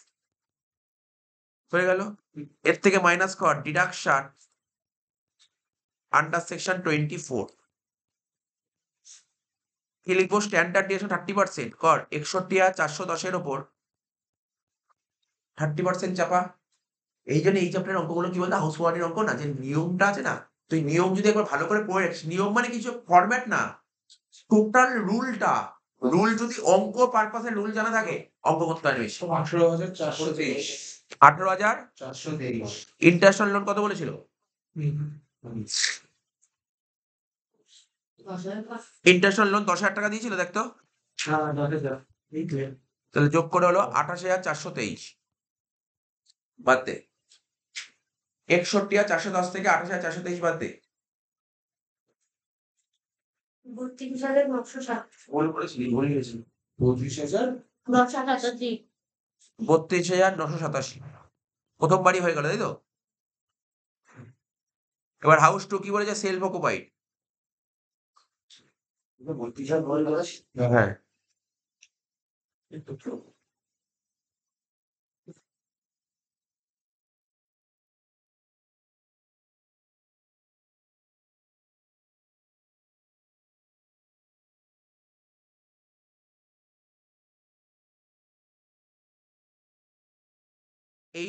হয়ে গেল। এর থেকে মাইনাস কর ডিডাকশন আন্ডার সেকশন 24। কি লিখবো? স্ট্যান্ডার্ড ডিভিয়েশন 30% কর 61,410 ওপর 30% চাপা। এই জন্য এই চ্যাপ্টারের অঙ্কগুলো কি বলতো হাউস ওয়ার্ডের অঙ্ক না, যে নিয়মটা আছে না, তুই নিয়ম যদি একবার ভালো করে পড়ে রাখিস, নিয়ম মানে কিছু ফরম্যাট না, টোটাল রুলটা। রুল যদি অঙ্ক পারপাসে রুল জানা থাকে অঙ্ক করতে পারবি। 18,423 18,423 ইন্টারন্যাশনাল লোন কত বলেছিল? ইন্টারন্যাশনাল লোন 10,000 টাকা দিয়েছিল দেখতো। তাহলে যোগ করে হলো 28,423 বাদ দে। 61,410 থেকে 28,423 বাদ দে। ভুল করেছিলি, ভুল গেছি। 32,987 প্রথমবারই হয়ে গেল, তাই তো? এবার হাউস টু কি বলেছে? Self occupied. হ্যাঁ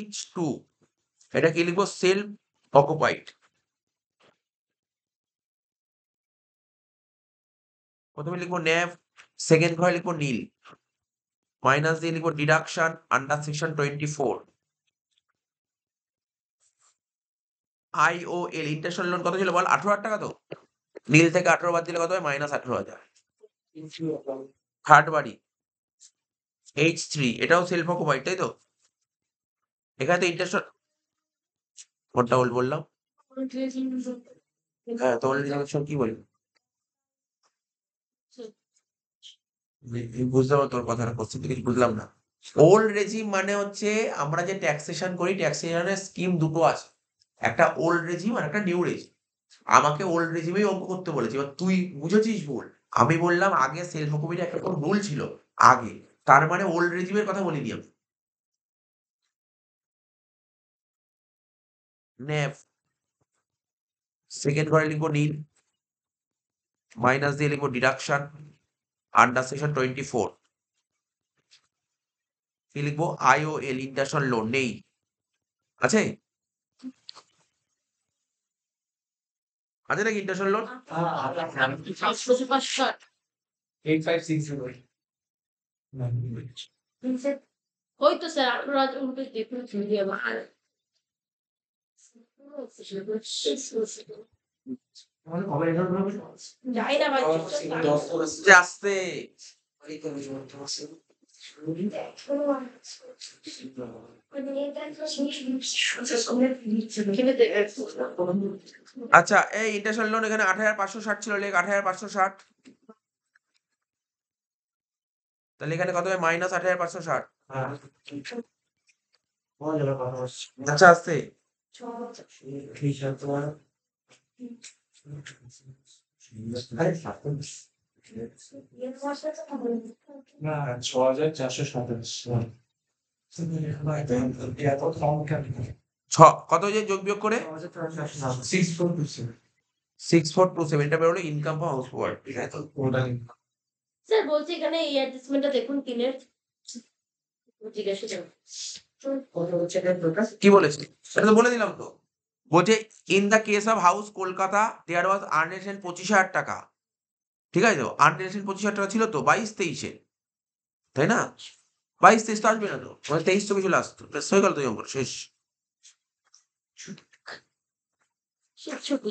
H2 এটা কি লিখবো? Self occupied. প্রথমে লিখবো ন্যাভ, সেকেন্ড ঘরে লিখবো নীল, মাইনাস দিয়ে লিখবো deduction under section 24। IOL international loan কত ছিল বল? 18,000 টাকা তো। নীল থেকে 18 বাদ দিলে কত হয়? -18,000। থার্ড বাড়ি H3 এটাও সেলফ অকুপাইড, তাই তো? এখানে তো ইন্টারন্যাশনাল কোনটা বললাম? হ্যাঁ তো কি বলি? বুঝতে পারো তোর কথাটা, কোশ্চেন কিছু বুঝলাম না। ওল্ড রেজিম মানে হচ্ছে আমরা যে ট্যাক্সেশন করি, ট্যাক্সেশনের স্কিম দুটো আছে, একটা ওল্ড রেজিম আর একটা নিউ রেজিম। আমাকে ওল্ড রেজিমেই অঙ্ক করতে বলেছে, এবার তুই বুঝেছিস ভুল। আমি বললাম আগে সেলফ অকুপাইড একটা কোন রুল ছিল আগে, তার মানে ওল্ড রেজিমের কথা বলিনি আমি। নেভ, সেকেন্ড ঘরে লিখবো নীল, মাইনাস দিয়ে লিখবো ডিডাকশন আন্ডার সেকশন 24। কি লিখবো? IOL ইন্টারন্যাশনাল লোন নেই, আছে? আছে নাকি ইন্টারন্যাশনাল লোন? 8560 ওই তো স্যার 18,000 দেখুন যাই না ভাই আস্তে আচ্ছা এই ইন্টারন্যাশনাল লোন এখানে 8,560 ছিল, লেখ 8,560। তাহলে এখানে কত হয়? -8,560। আচ্ছা আস্তে না 6,427 কত যে যোগ বিয়োগ করে 6,427 6427 এটা বেরোলো ইনকাম ফর হাউস হোল্ড, ঠিক আছে তো? স্যার বলছি এখানে এই অ্যাডজাস্টমেন্টটা দেখুন কিনের জিজ্ঞাসা করুন। কত হচ্ছে এটার টোটাল? কি বলেছে সেটা তো বলে দিলাম তো। বলছে in the case of house Kolkata there was আর্নেশন 25,000 টাকা, ঠিক আছে তো? আর্নেশন 25,000 টাকা ছিল তো 22-23-এ, তাই না? 22-23 তো আসবে না তো, মানে 23-24 চলে আসতো, ব্যাস হয়ে গেল তো অঙ্ক শেষ। ছোট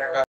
টাকা